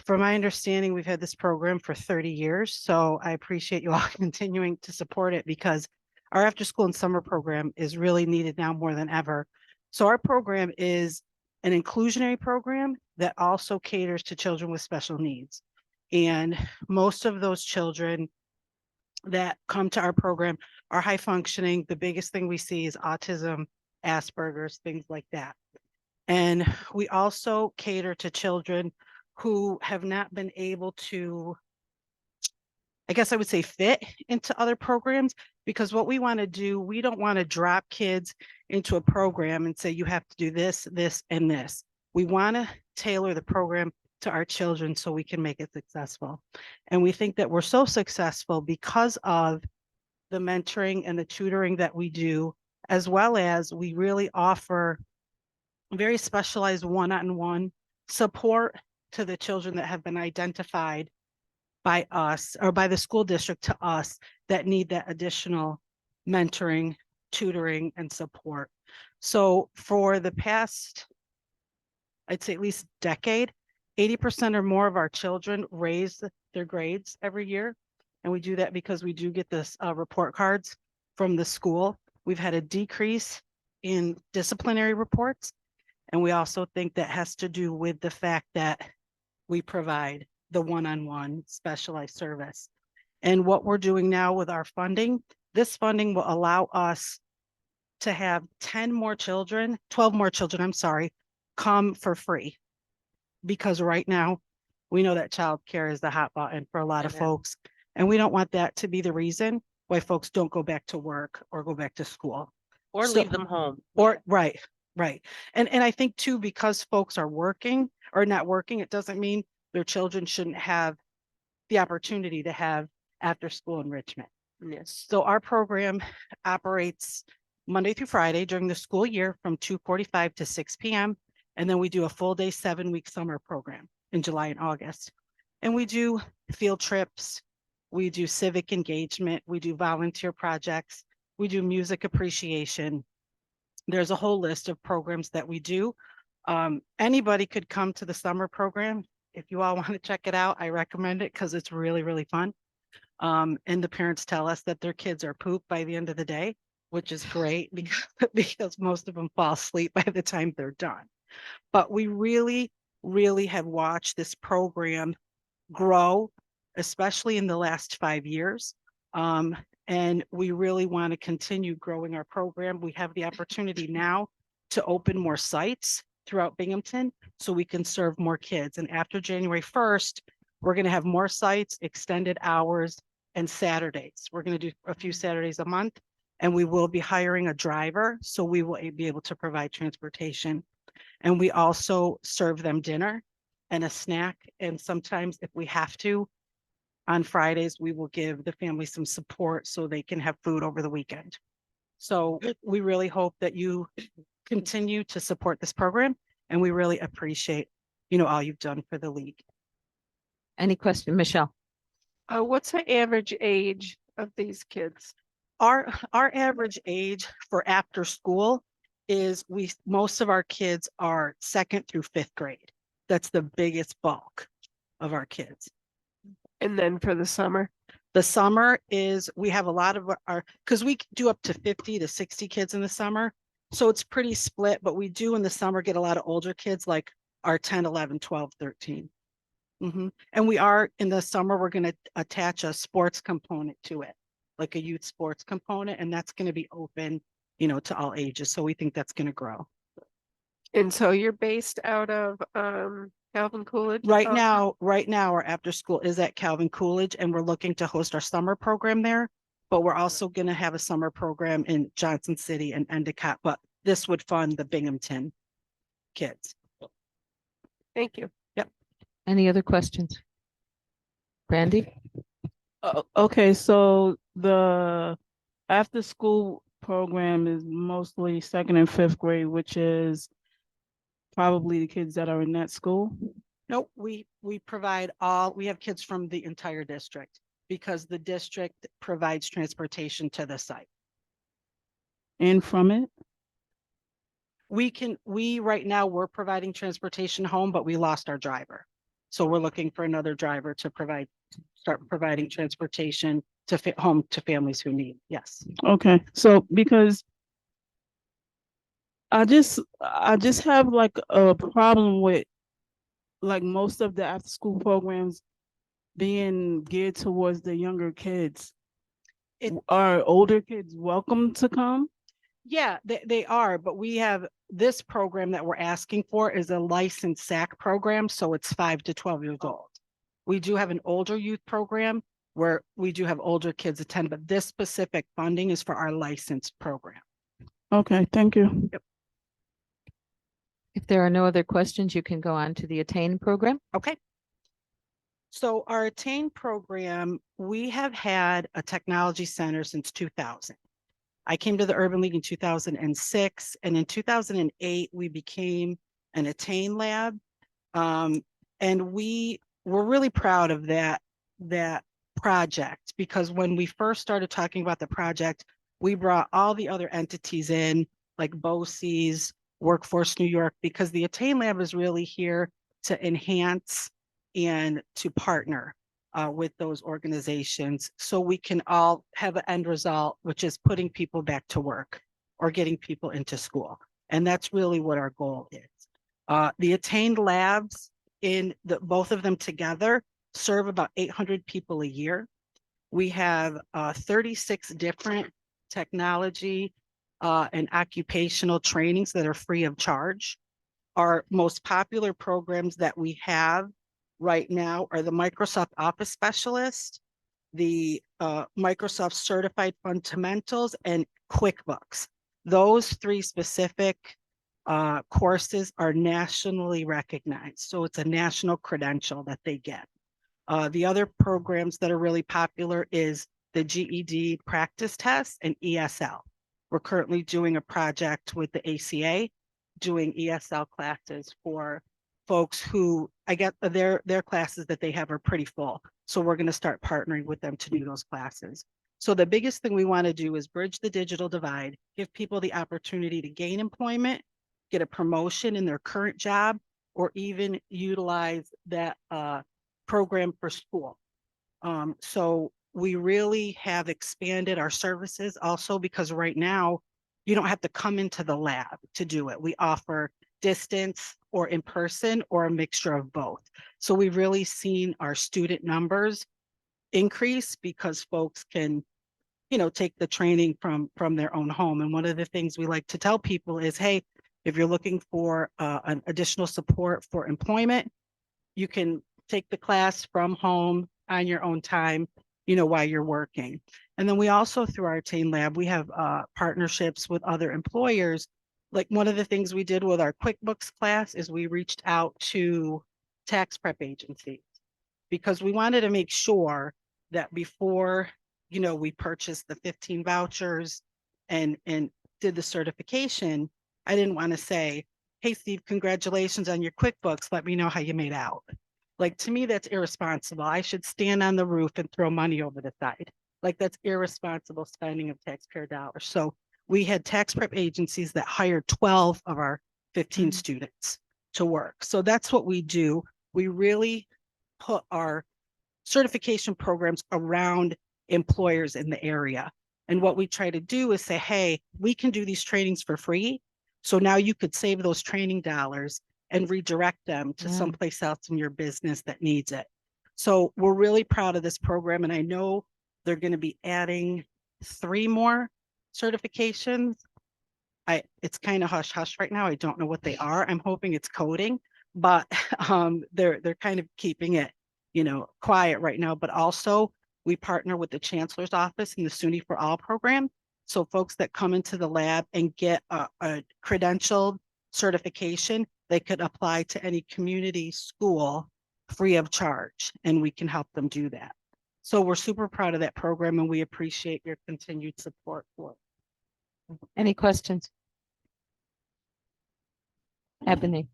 From my understanding, we've had this program for 30 years, so I appreciate you all continuing to support it, because our after school and summer program is really needed now more than ever. So our program is an inclusionary program that also caters to children with special needs. And most of those children that come to our program are high functioning. The biggest thing we see is autism, Asperger's, things like that. And we also cater to children who have not been able to, I guess I would say, fit into other programs Because what we want to do, we don't want to drop kids into a program and say, you have to do this, this, and this. We want to tailor the program to our children so we can make it successful. And we think that we're so successful because of the mentoring and the tutoring that we do, as well as we really offer very specialized one-on-one support to the children that have been identified by us or by the school district to us that need that additional mentoring, tutoring, and support. So for the past, I'd say at least decade, 80% or more of our children raise their grades every year. And we do that because we do get this report cards from the school. We've had a decrease in disciplinary reports. And we also think that has to do with the fact that we provide the one-on-one specialized service. And what we're doing now with our funding, this funding will allow us to have 12 more children, come for free. Because right now, we know that childcare is the hot button for a lot of Amen. folks. And we don't want that to be the reason why folks don't go back to work or go back to school. Or So- leave them home. Or, right. And I think too, because folks are working or not working, it doesn't mean their children shouldn't have the opportunity to have after school enrichment. Yes. So our program operates Monday through Friday during the school year from 2:45 to 6 p.m. And then we do a full day 7-week summer program in July and August. And we do field trips, we do civic engagement, we do volunteer projects, we do music appreciation. There's a whole list of programs that we do. Anybody could come to the summer program. If you all want to check it out, I recommend it because it's really, really fun. And the parents tell us that their kids are pooped by the end of the day, which is great because most of them fall asleep by the time they're done. But we really, really have watched this program grow, especially in the last 5 years. And we really want to continue growing our program. We have the opportunity now to open more sites throughout Binghamton so we can serve more kids. And after January 1st, we're going to have more sites, extended hours, and Saturdays. We're going to do a few Saturdays a month, and we will be hiring a driver, so we will be able to provide transportation. And we also serve them dinner and a snack. And sometimes if we have to, on Fridays, we will give the family some support so they can have food over the weekend. So we really hope that you continue to support this program, and we really appreciate, all you've done for the league. Any question, Michelle? What's the average age of these kids? Our average age for after school is most of our kids are 2nd through 5th grade. That's the biggest bulk of our kids. And then for the summer? The summer is, we have a lot of because we do up to 50 to 60 kids in the summer. So it's pretty split, but we do in the summer get a lot of older kids like our 10, 11, 12, 13. And we are in the summer, we're going to attach a sports component to it, like a youth sports component, and that's going to be open, to all ages. So we think that's going to grow. And so you're based out of Calvin Coolidge? Right now, our after school is at Calvin Coolidge, and we're looking to host our summer program there. But we're also going to have a summer program in Johnson City and Endicott, but this would fund the Binghamton kids. Thank you. Any other questions? Brandy? Okay, so the after school program is mostly 2nd and 5th grade, which is probably the kids that are in that school? No, we provide we have kids from the entire district because the district provides transportation to the site. And from it? Right now, we're providing transportation home, but we lost our driver. So we're looking for another driver to start providing transportation to home to families who need. Yes. Okay, so because I just have like a problem with like most of the after school programs being geared towards the younger kids. Are older kids welcome to come? Yeah, they are, but we have this program that we're asking for is a licensed SAC program, so it's 5 to 12 years old. We do have an older youth program, where we do have older kids attend, but this specific funding is for our licensed program. Okay, thank you. If there are no other questions, you can go on to the Attain program. Okay. So our Attain program, we have had a technology center since 2000. I came to the Urban League in 2006, and in 2008, we became an Attain lab. And we were really proud of that project, because when we first started talking about the project, we brought all the other entities in, like BOCES, Workforce New York, because the Attain Lab is really here to enhance and to partner with those organizations, so we can all have an end result, which is putting people back to work or getting people into school. And that's really what our goal is. The Attain Labs, in both of them together, serve about 800 people a year. We have 36 different technology and occupational trainings that are free of charge. Our most popular programs that we have right now are the Microsoft Office Specialist, the Microsoft Certified Fundamentals, and QuickBooks. Those three specific courses are nationally recognized. So it's a national credential that they get. The other programs that are really popular is the GED practice test and ESL. We're currently doing a project with the ACA, doing ESL classes for folks who, I get their classes that they have are pretty full. So we're going to start partnering with them to do those classes. So the biggest thing we want to do is bridge the digital divide, give people the opportunity to gain employment, get a promotion in their current job, or even utilize that program for school. So we really have expanded our services also, because right now you don't have to come into the lab to do it. We offer distance or in person or a mixture of both. So we've really seen our student numbers increase because folks can, take the training from their own home. And one of the things we like to tell people is, hey, if you're looking for an additional support for employment, you can take the class from home on your own time, while you're working. And then we also, through our Attain Lab, we have partnerships with other employers. Like one of the things we did with our QuickBooks class is we reached out to tax prep agencies, because we wanted to make sure that before, we purchased the 15 vouchers and did the certification, I didn't want to say, hey, Steve, congratulations on your QuickBooks. Let me know how you made out. Like, to me, that's irresponsible. I should stand on the roof and throw money over the side. Like, that's irresponsible spending of taxpayer dollars. So we had tax prep agencies that hired 12 of our 15 students to work. So that's what we do. We really put our certification programs around employers in the area. And what we try to do is say, hey, we can do these trainings for free. So now you could save those training dollars and redirect them to someplace else in your business that needs it. So we're really proud of this program. And I know they're going to be adding 3 more certifications. It's kind of hush hush right now. I don't know what they are. I'm hoping it's coding, but they're kind of keeping it, quiet right now. But also we partner with the Chancellor's Office and the SUNY for All program. So folks that come into the lab and get a credentialed certification, they could apply to any community school free of charge, and we can help them do that. So we're super proud of that program, and we appreciate your continued support for it. Any questions? Ebony.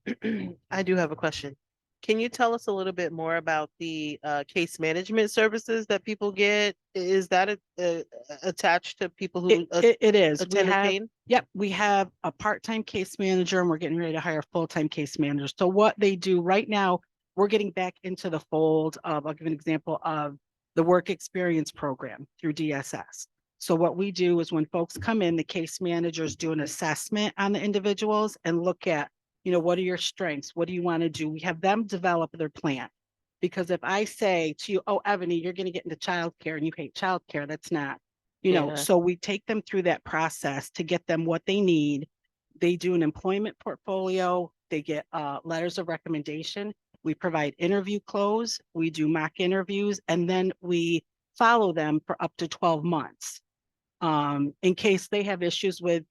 I do have a question. Can you tell us a little bit more about the case management services that people get? Is that attached to people who It is. attend Attain? Yep, we have a part-time case manager, and we're getting ready to hire a full-time case manager. So what they do right now, we're getting back into the fold of, I'll give an example of the work experience program through DSS. So what we do is when folks come in, the case managers do an assessment on the individuals and look at, what are your strengths? What do you want to do? We have them develop their plan. Because if I say to you, oh, Ebony, you're going to get into childcare and you hate childcare, that's not, so we take them through that process to get them what they need. They do an employment portfolio. They get letters of recommendation. We provide interview close. We do mock interviews, and then we follow them for up to 12 months. In case they have issues with,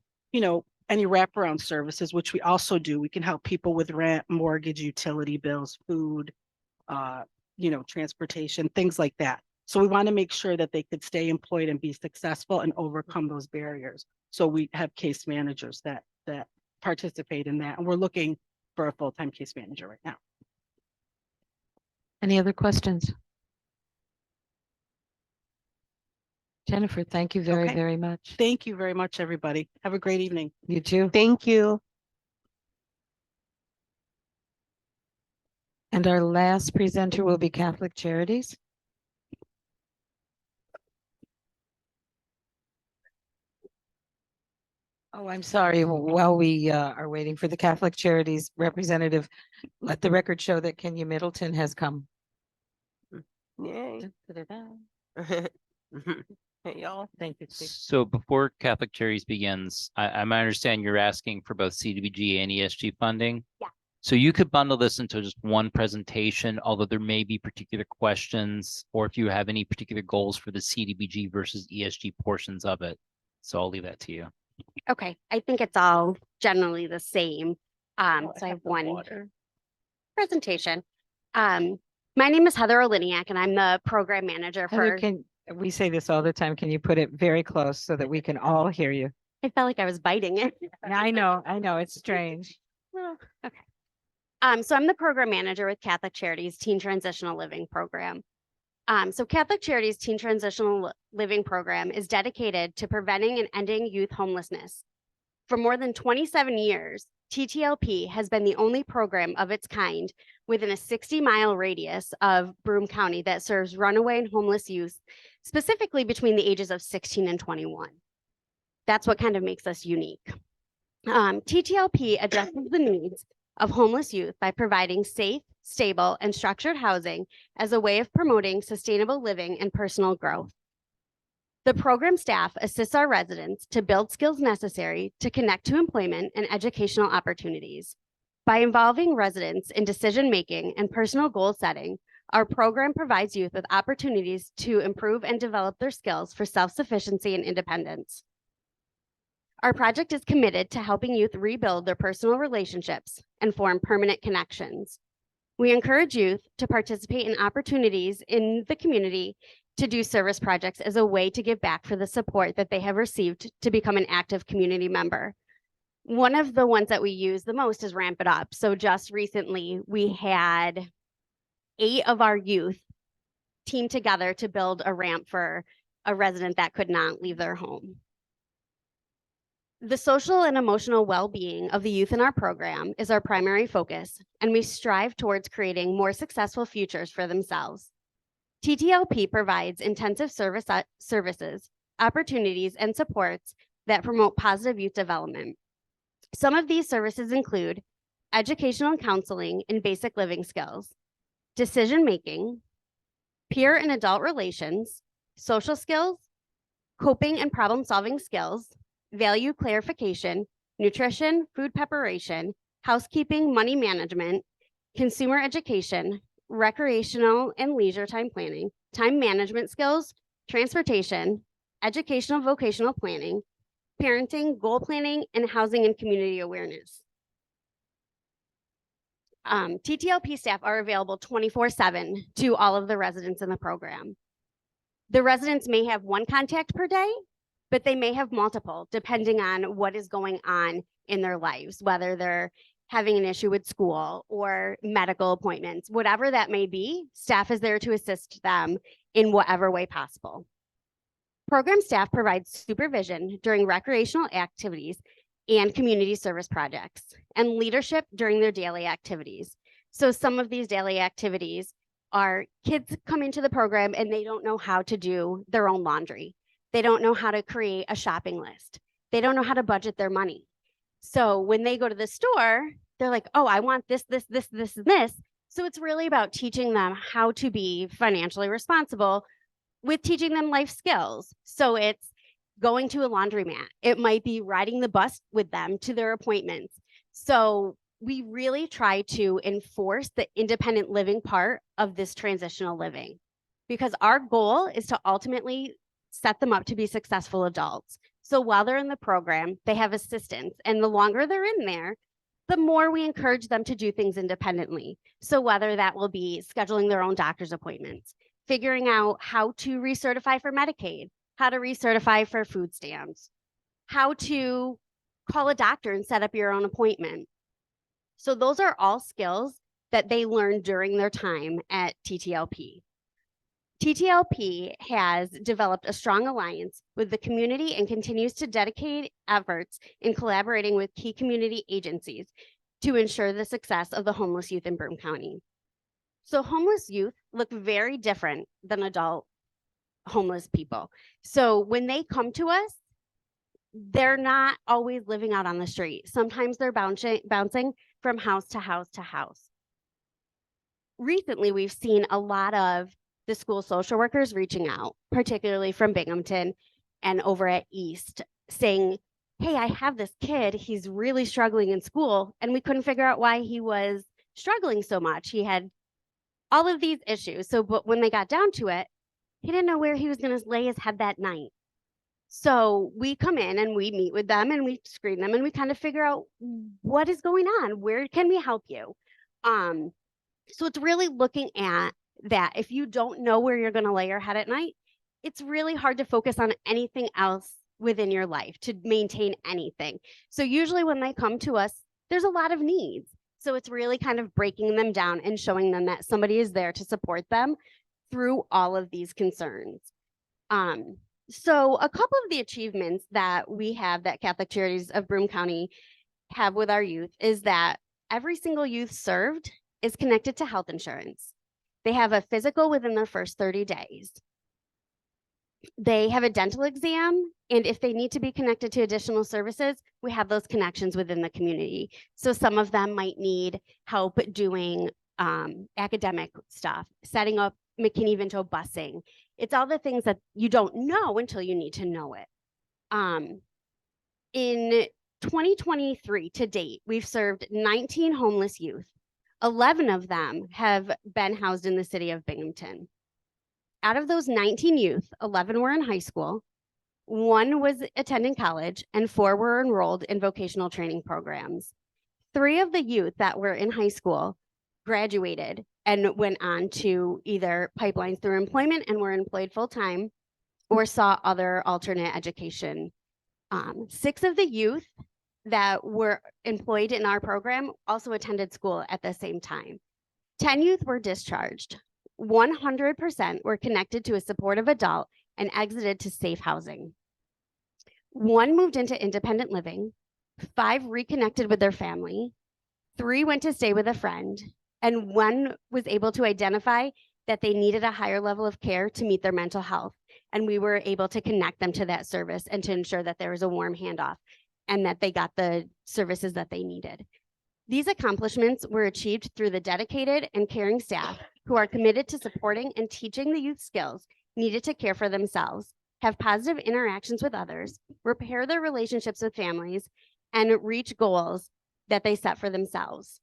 any wraparound services, which we also do. We can help people with rent, mortgage, utility bills, food, transportation, things like that. So we want to make sure that they could stay employed and be successful and overcome those barriers. So we have case managers that participate in that. And we're looking for a full-time case manager right now. Any other questions? Jennifer, thank you very, Okay. very much. Thank you very much, everybody. Have a great evening. You too. Thank you. And our last presenter will be Catholic Charities. Oh, I'm sorry. While we are waiting for the Catholic Charities representative, let the record show that Kenya Middleton has come. Yay. Hey, y'all. Thank you, Steve. So before Catholic Charities begins, I might understand you're asking for both CDBG and ESG funding. Yeah. So you could bundle this into just one presentation, although there may be particular questions, or if you have any particular goals for the CDBG versus ESG portions of it. So I'll leave that to you. Okay, I think it's all generally the same. So I have one presentation. My name is Heather Oliniak and I'm the program manager Heather, for, we say this all the time. Can you put it very close so that we can all hear you? I felt like I was biting it. Yeah, I know, it's strange. Well, okay. So I'm the program manager with Catholic Charities Teen Transitional Living Program. So Catholic Charities Teen Transitional Living Program is dedicated to preventing and ending youth homelessness. For more than 27 years, TTLP has been the only program of its kind within a 60-mile radius of Broome County that serves runaway and homeless youth, specifically between the ages of 16 and 21. That's what kind of makes us unique. TTLP addresses the needs of homeless youth by providing safe, stable, and structured housing as a way of promoting sustainable living and personal growth. The program staff assists our residents to build skills necessary to connect to employment and educational opportunities. By involving residents in decision-making and personal goal setting, our program provides youth with opportunities to improve and develop their skills for self-sufficiency and independence. Our project is committed to helping youth rebuild their personal relationships and form permanent connections. We encourage youth to participate in opportunities in the community to do service projects as a way to give back for the support that they have received to become an active community member. One of the ones that we use the most is Ramp It Up. So just recently, we had 8 of our youth team together to build a ramp for a resident that could not leave their home. The social and emotional well-being of the youth in our program is our primary focus, and we strive towards creating more successful futures for themselves. TTLP provides intensive services, opportunities, and supports that promote positive youth development. Some of these services include educational and counseling in basic living skills, decision-making, peer and adult relations, social skills, coping and problem-solving skills, value clarification, nutrition, food preparation, housekeeping, money management, consumer education, recreational and leisure time planning, time management skills, transportation, educational vocational planning, parenting, goal planning, and housing and community awareness. TTLP staff are available 24/7 to all of the residents in the program. The residents may have one contact per day, but they may have multiple depending on what is going on in their lives, whether they're having an issue with school or medical appointments, whatever that may be, staff is there to assist them in whatever way possible. Program staff provides supervision during recreational activities and community service projects and leadership during their daily activities. So some of these daily activities are kids come into the program and they don't know how to do their own laundry. They don't know how to create a shopping list. They don't know how to budget their money. So when they go to the store, they're like, oh, I want this, this, this, this, and this. So it's really about teaching them how to be financially responsible with teaching them life skills. So it's going to a laundromat. It might be riding the bus with them to their appointments. So we really try to enforce the independent living part of this transitional living. because our goal is to ultimately set them up to be successful adults. So while they're in the program, they have assistance, and the longer they're in there, the more we encourage them to do things independently. So whether that will be scheduling their own doctor's appointments, figuring out how to recertify for Medicaid, how to recertify for food stamps, how to call a doctor and set up your own appointment. So those are all skills that they learn during their time at TTLP. TTLP has developed a strong alliance with the community and continues to dedicate efforts in collaborating with key community agencies to ensure the success of the homeless youth in Broome County. So homeless youth look very different than adult homeless people. So when they come to us, they're not always living out on the street. Sometimes they're bouncing from house to house to house. Recently, we've seen a lot of the school social workers reaching out, particularly from Binghamton and over at East, saying, hey, I have this kid, he's really struggling in school, and we couldn't figure out why he was struggling so much. He had all of these issues. So, but when they got down to it, he didn't know where he was going to lay his head that night. So we come in and we meet with them and we screen them and we kind of figure out what is going on. Where can we help you? So it's really looking at that. If you don't know where you're going to lay your head at night, it's really hard to focus on anything else within your life to maintain anything. So usually when they come to us, there's a lot of needs. So it's really kind of breaking them down and showing them that somebody is there to support them through all of these concerns. So a couple of the achievements that we have that Catholic Charities of Broome County have with our youth is that every single youth served is connected to health insurance. They have a physical within their first 30 days. They have a dental exam, and if they need to be connected to additional services, we have those connections within the community. So some of them might need help doing academic stuff, setting up McKinney-Vento busing. It's all the things that you don't know until you need to know it. In 2023 to date, we've served 19 homeless youth. 11 of them have been housed in the city of Binghamton. Out of those 19 youth, 11 were in high school, 1 was attending college, and 4 were enrolled in vocational training programs. 3 of the youth that were in high school graduated and went on to either pipelines through employment and were employed full-time or saw other alternate education. 6 of the youth that were employed in our program also attended school at the same time. 10 youth were discharged. 100% were connected to a supportive adult and exited to safe housing. 1 moved into independent living. 5 reconnected with their family. 3 went to stay with a friend. And 1 was able to identify that they needed a higher level of care to meet their mental health. And we were able to connect them to that service and to ensure that there was a warm handoff and that they got the services that they needed. These accomplishments were achieved through the dedicated and caring staff who are committed to supporting and teaching the youth skills needed to care for themselves, have positive interactions with others, repair their relationships with families, and reach goals that they set for themselves.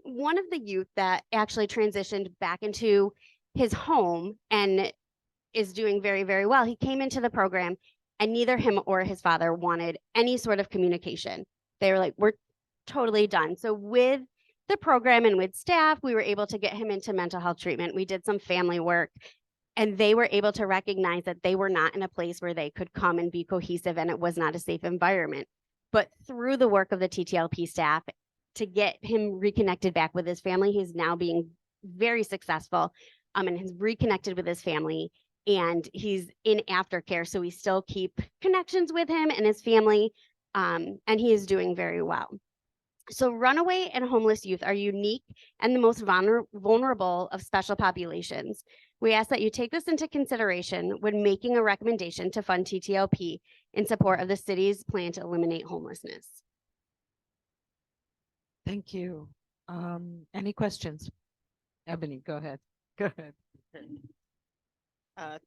One of the youth that actually transitioned back into his home and is doing very, very well, he came into the program and neither him or his father wanted any sort of communication. They were like, we're totally done. So with the program and with staff, we were able to get him into mental health treatment. We did some family work and they were able to recognize that they were not in a place where they could come and be cohesive and it was not a safe environment. But through the work of the TTLP staff to get him reconnected back with his family, he's now being very successful and has reconnected with his family. And he's in aftercare, so we still keep connections with him and his family, and he is doing very well. So runaway and homeless youth are unique and the most vulnerable of special populations. We ask that you take this into consideration when making a recommendation to fund TTLP in support of the city's plan to eliminate homelessness. Thank you. Any questions? Ebony, go ahead. Go ahead.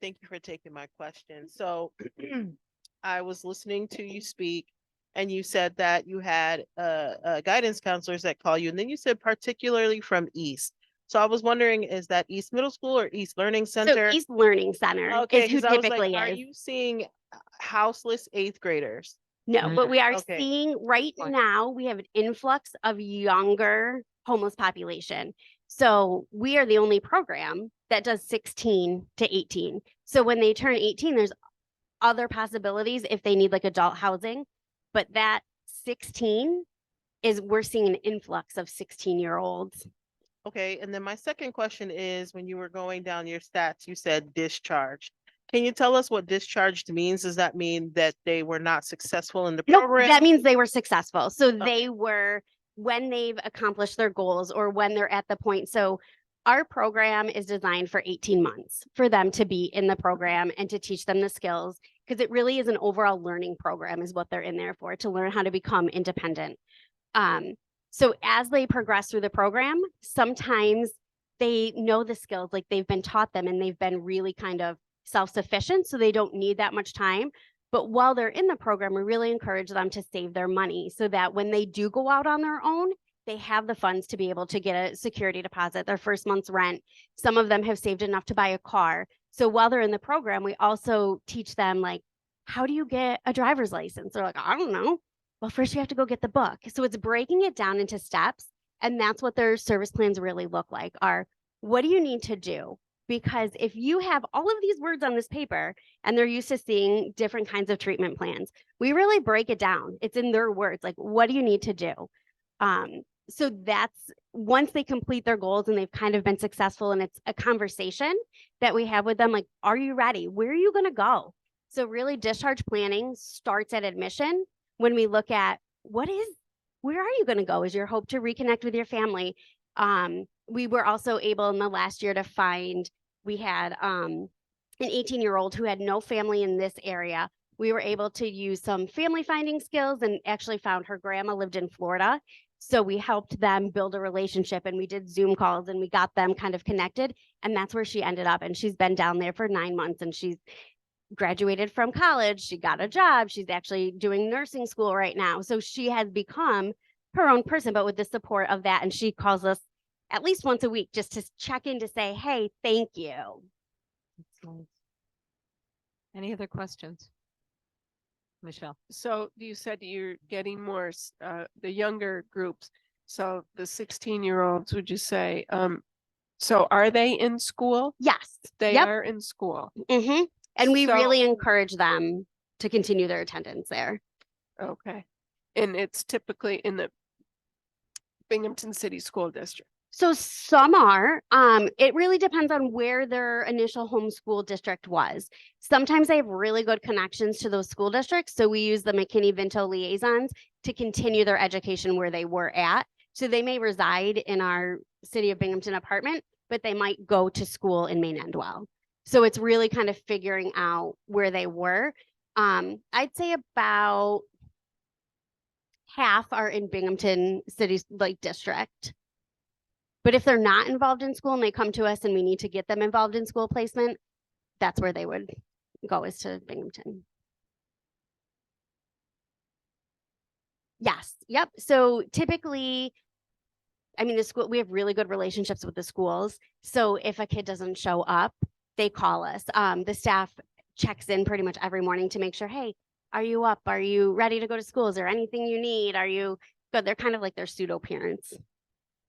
Thank you for taking my question. So I was listening to you speak and you said that you had guidance counselors that call you, and then you said particularly from East. So I was wondering, is that East Middle School or East Learning So Center? East Learning Center Okay, is who 'cause I was like, typically are is. you seeing houseless eighth graders? No, but we are Okay. seeing right point. now, we have an influx of younger homeless population. So we are the only program that does 16 to 18. So when they turn 18, there's other possibilities if they need like adult housing. But that 16 is, we're seeing an influx of 16-year-olds. Okay, and then my second question is, when you were going down your stats, you said discharge. Can you tell us what discharged means? Does that mean that they were not successful in the Nope, program? that means they were successful. So they were, when they've accomplished their goals or when they're at the point. So our program is designed for 18 months for them to be in the program and to teach them the skills, because it really is an overall learning program is what they're in there for, to learn how to become independent. So as they progress through the program, sometimes they know the skills, like they've been taught them and they've been really kind of self-sufficient, so they don't need that much time. But while they're in the program, we really encourage them to save their money so that when they do go out on their own, they have the funds to be able to get a security deposit, their first month's rent. Some of them have saved enough to buy a car. So while they're in the program, we also teach them, like, how do you get a driver's license? They're like, I don't know. Well, first you have to go get the book. So it's breaking it down into steps. And that's what their service plans really look like, are what do you need to do? Because if you have all of these words on this paper and they're used to seeing different kinds of treatment plans, we really break it down. It's in their words, like, what do you need to do? So that's, once they complete their goals and they've kind of been successful, and it's a conversation that we have with them, like, are you ready? Where are you going to go? So really, discharge planning starts at admission, when we look at where are you going to go? Is your hope to reconnect with your family? We were also able in the last year to find, we had an 18-year-old who had no family in this area. We were able to use some family finding skills and actually found her grandma lived in Florida. So we helped them build a relationship, and we did Zoom calls and we got them kind of connected. And that's where she ended up. And she's been down there for 9 months, and she's graduated from college. She got a job. She's actually doing nursing school right now. So she has become her own person, but with the support of that. And she calls us at least once a week just to check in to say, hey, thank you. Any other questions? Michelle? So you said you're getting more, the younger groups. So the 16-year-olds, would you say, so are they in school? Yes. They Yep. are in school. Mm-hmm. And we So- really encourage them to continue their attendance there. Okay. And it's typically in the Binghamton City School District. So some are, it really depends on where their initial homeschool district was. Sometimes they have really good connections to those school districts. So we use the McKinney-Vento liaisons to continue their education where they were at. So they may reside in our City of Binghamton apartment, but they might go to school in Maine Endwell. So it's really kind of figuring out where they were. I'd say about half are in Binghamton City's like district. But if they're not involved in school and they come to us and we need to get them involved in school placement, that's where they would go, is to Binghamton. Yes, yep. So typically, I mean, the school, we have really good relationships with the schools. So if a kid doesn't show up, they call us. The staff checks in pretty much every morning to make sure, hey, are you up? Are you ready to go to school? Is there anything you need? Are you good? They're kind of like their pseudo parents.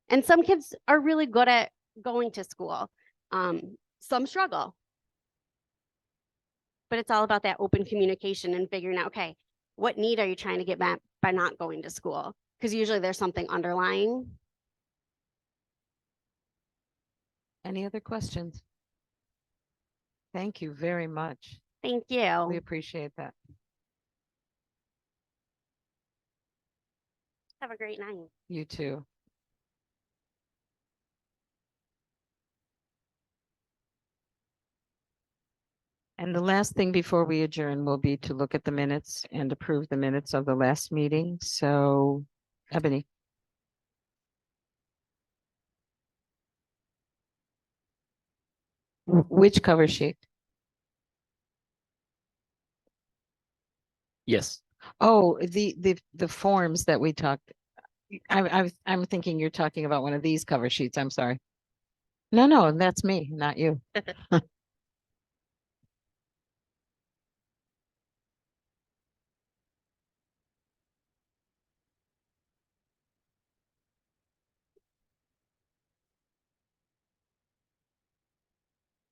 And some kids are really good at going to school. Some struggle. But it's all about that open communication and figuring out, okay, what need are you trying to get met by not going to school? Because usually there's something underlying. Any other questions? Thank you very much. Thank We you. appreciate that. Have a great night. You too. And the last thing before we adjourn will be to look at the minutes and approve the minutes of the last meeting. So, Ebony. Which cover sheet? Yes. Oh, the forms that we talked. I'm thinking you're talking about one of these cover sheets. I'm sorry. No, that's me, not you.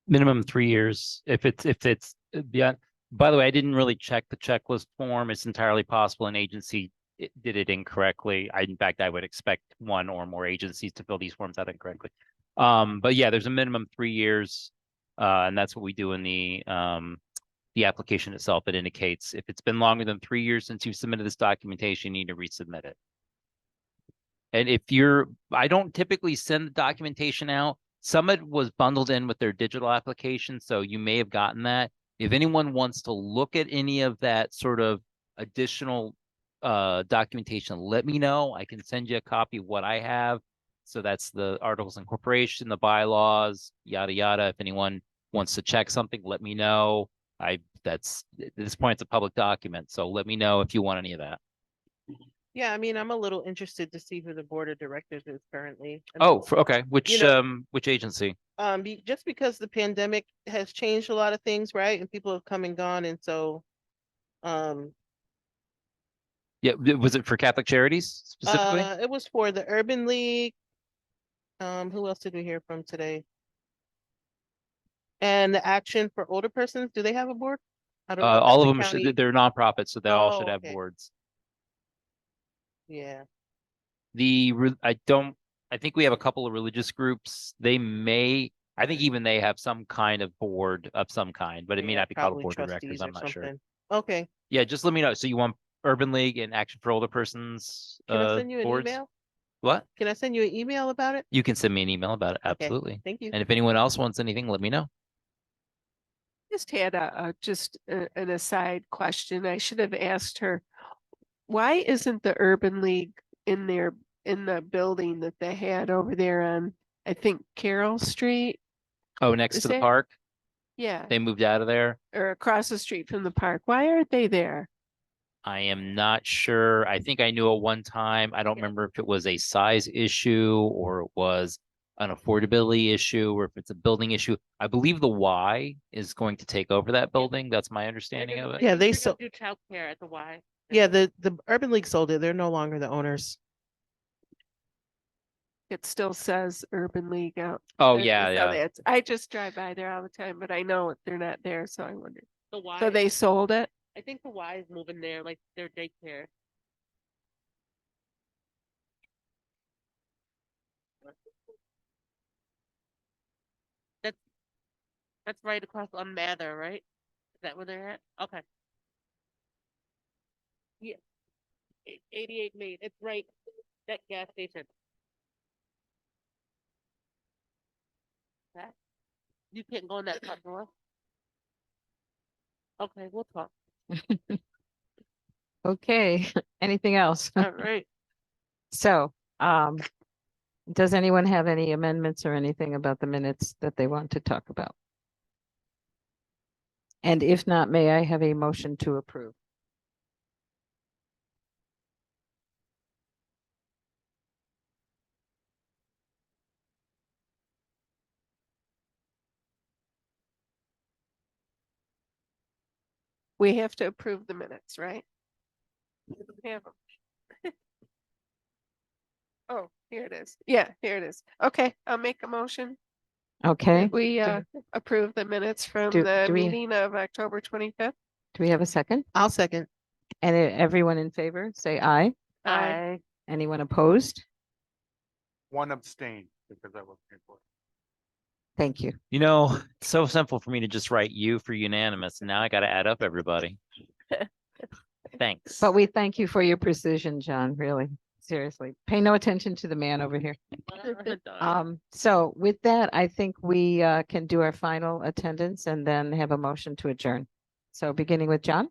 Minimum 3 years. If it's beyond, by the way, I didn't really check the checklist form. It's entirely possible an agency did it incorrectly. In fact, I would expect one or more agencies to fill these forms out incorrectly. But yeah, there's a minimum 3 years. And that's what we do in the application itself. It indicates if it's been longer than 3 years since you submitted this documentation, you need to resubmit it. And I don't typically send the documentation out. Some of it was bundled in with their digital application, so you may have gotten that. If anyone wants to look at any of that sort of additional documentation, let me know. I can send you a copy of what I have. So that's the articles of incorporation, the bylaws, yada yada. If anyone wants to check something, let me know. That's at this point it's a public document, so let me know if you want any of that. Yeah, I mean, I'm a little interested to see who the board of directors is currently. I mean, Okay. Which which agency? just because the pandemic has changed a lot of things, right? And people have come and gone, and so, Yeah, was it for Catholic Charities specifically? it was for the Urban League. Who else did we hear from today? And the Action for Older Persons, do they have a board? I don't know. if that's All of the them, county. they're nonprofits, so they all should Oh, have okay. boards. Yeah, I think we have a couple of religious groups. I think even they have some kind of board of some kind, but it may yeah, not be called a probably board of directors. trustees I'm or not sure. something. Okay, Yeah, just let me know. So you want Urban League and Action for Older Persons can I send you an boards? email? What? Can I send you an email about it? You can send me an email about it. Okay, Absolutely. thank you. And if anyone else wants anything, let me know. Just had an aside question. I should have asked her, why isn't the Urban League in the building that they had over there on, I think, Carroll Street? Oh, next Is to the that- park, Yeah, they moved out of there. or across the street from the park. Why aren't they there? I am not sure. I think I knew at one time. I don't remember if it was a size issue or it was an affordability issue or if it's a building issue. I believe the Y is going to take over that building. That's my understanding of it. Yeah, they sold. Do childcare at the Y. Yeah, the Urban League sold it. They're no longer the owners. It still says Urban League out. Oh, I yeah, saw yeah. that. I just drive by there all the time, but I know they're not there, so I wondered. The Y. So they sold it? I think the Y is moving there, like their daycare. That's that's right across on Mather, right? Is that where they're at? Okay. Yeah. 88 Main. It's right that gas station. That you can't go in that front door. Okay, we'll talk. Okay, anything else? All right. So, does anyone have any amendments or anything about the minutes that they want to talk about? And if not, may I have a motion to approve? We have to approve the minutes, right? We have 'em. Oh, here it is. Yeah, here it is. Okay, I'll make a motion. Okay, We approve the minutes from do- the do we- meeting of October 25th. do we have a second? I'll second. And everyone in favor, say aye. Aye. Anyone opposed? One abstain because I wasn't here for it. Thank you. You know, it's so simple for me to just write you for unanimous. And now I got to add up everybody. Thanks. But we thank you for your precision, John, really, seriously. Pay no attention to the man over here. So with that, I think we can do our final attendance and then have a motion to adjourn. So beginning with John?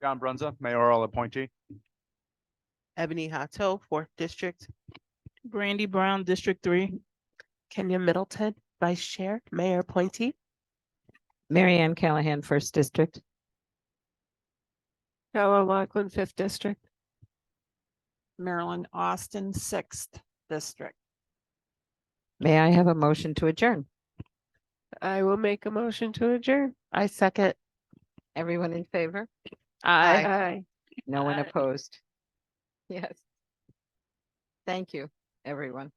John Brunza, mayoral appointee. Ebony Hato, 4th District. Brandy Brown, District 3. Kenya Middleton, Vice Chair, Mayor appointee. Mary Ann Callahan, First District. Carol Lachlan, 5th District. Marilyn Austin, 6th District. May I have a motion to adjourn? I will make a motion to adjourn. I second. Everyone in favor? Aye. Aye. No one Aye. opposed? Yes. Thank you, everyone.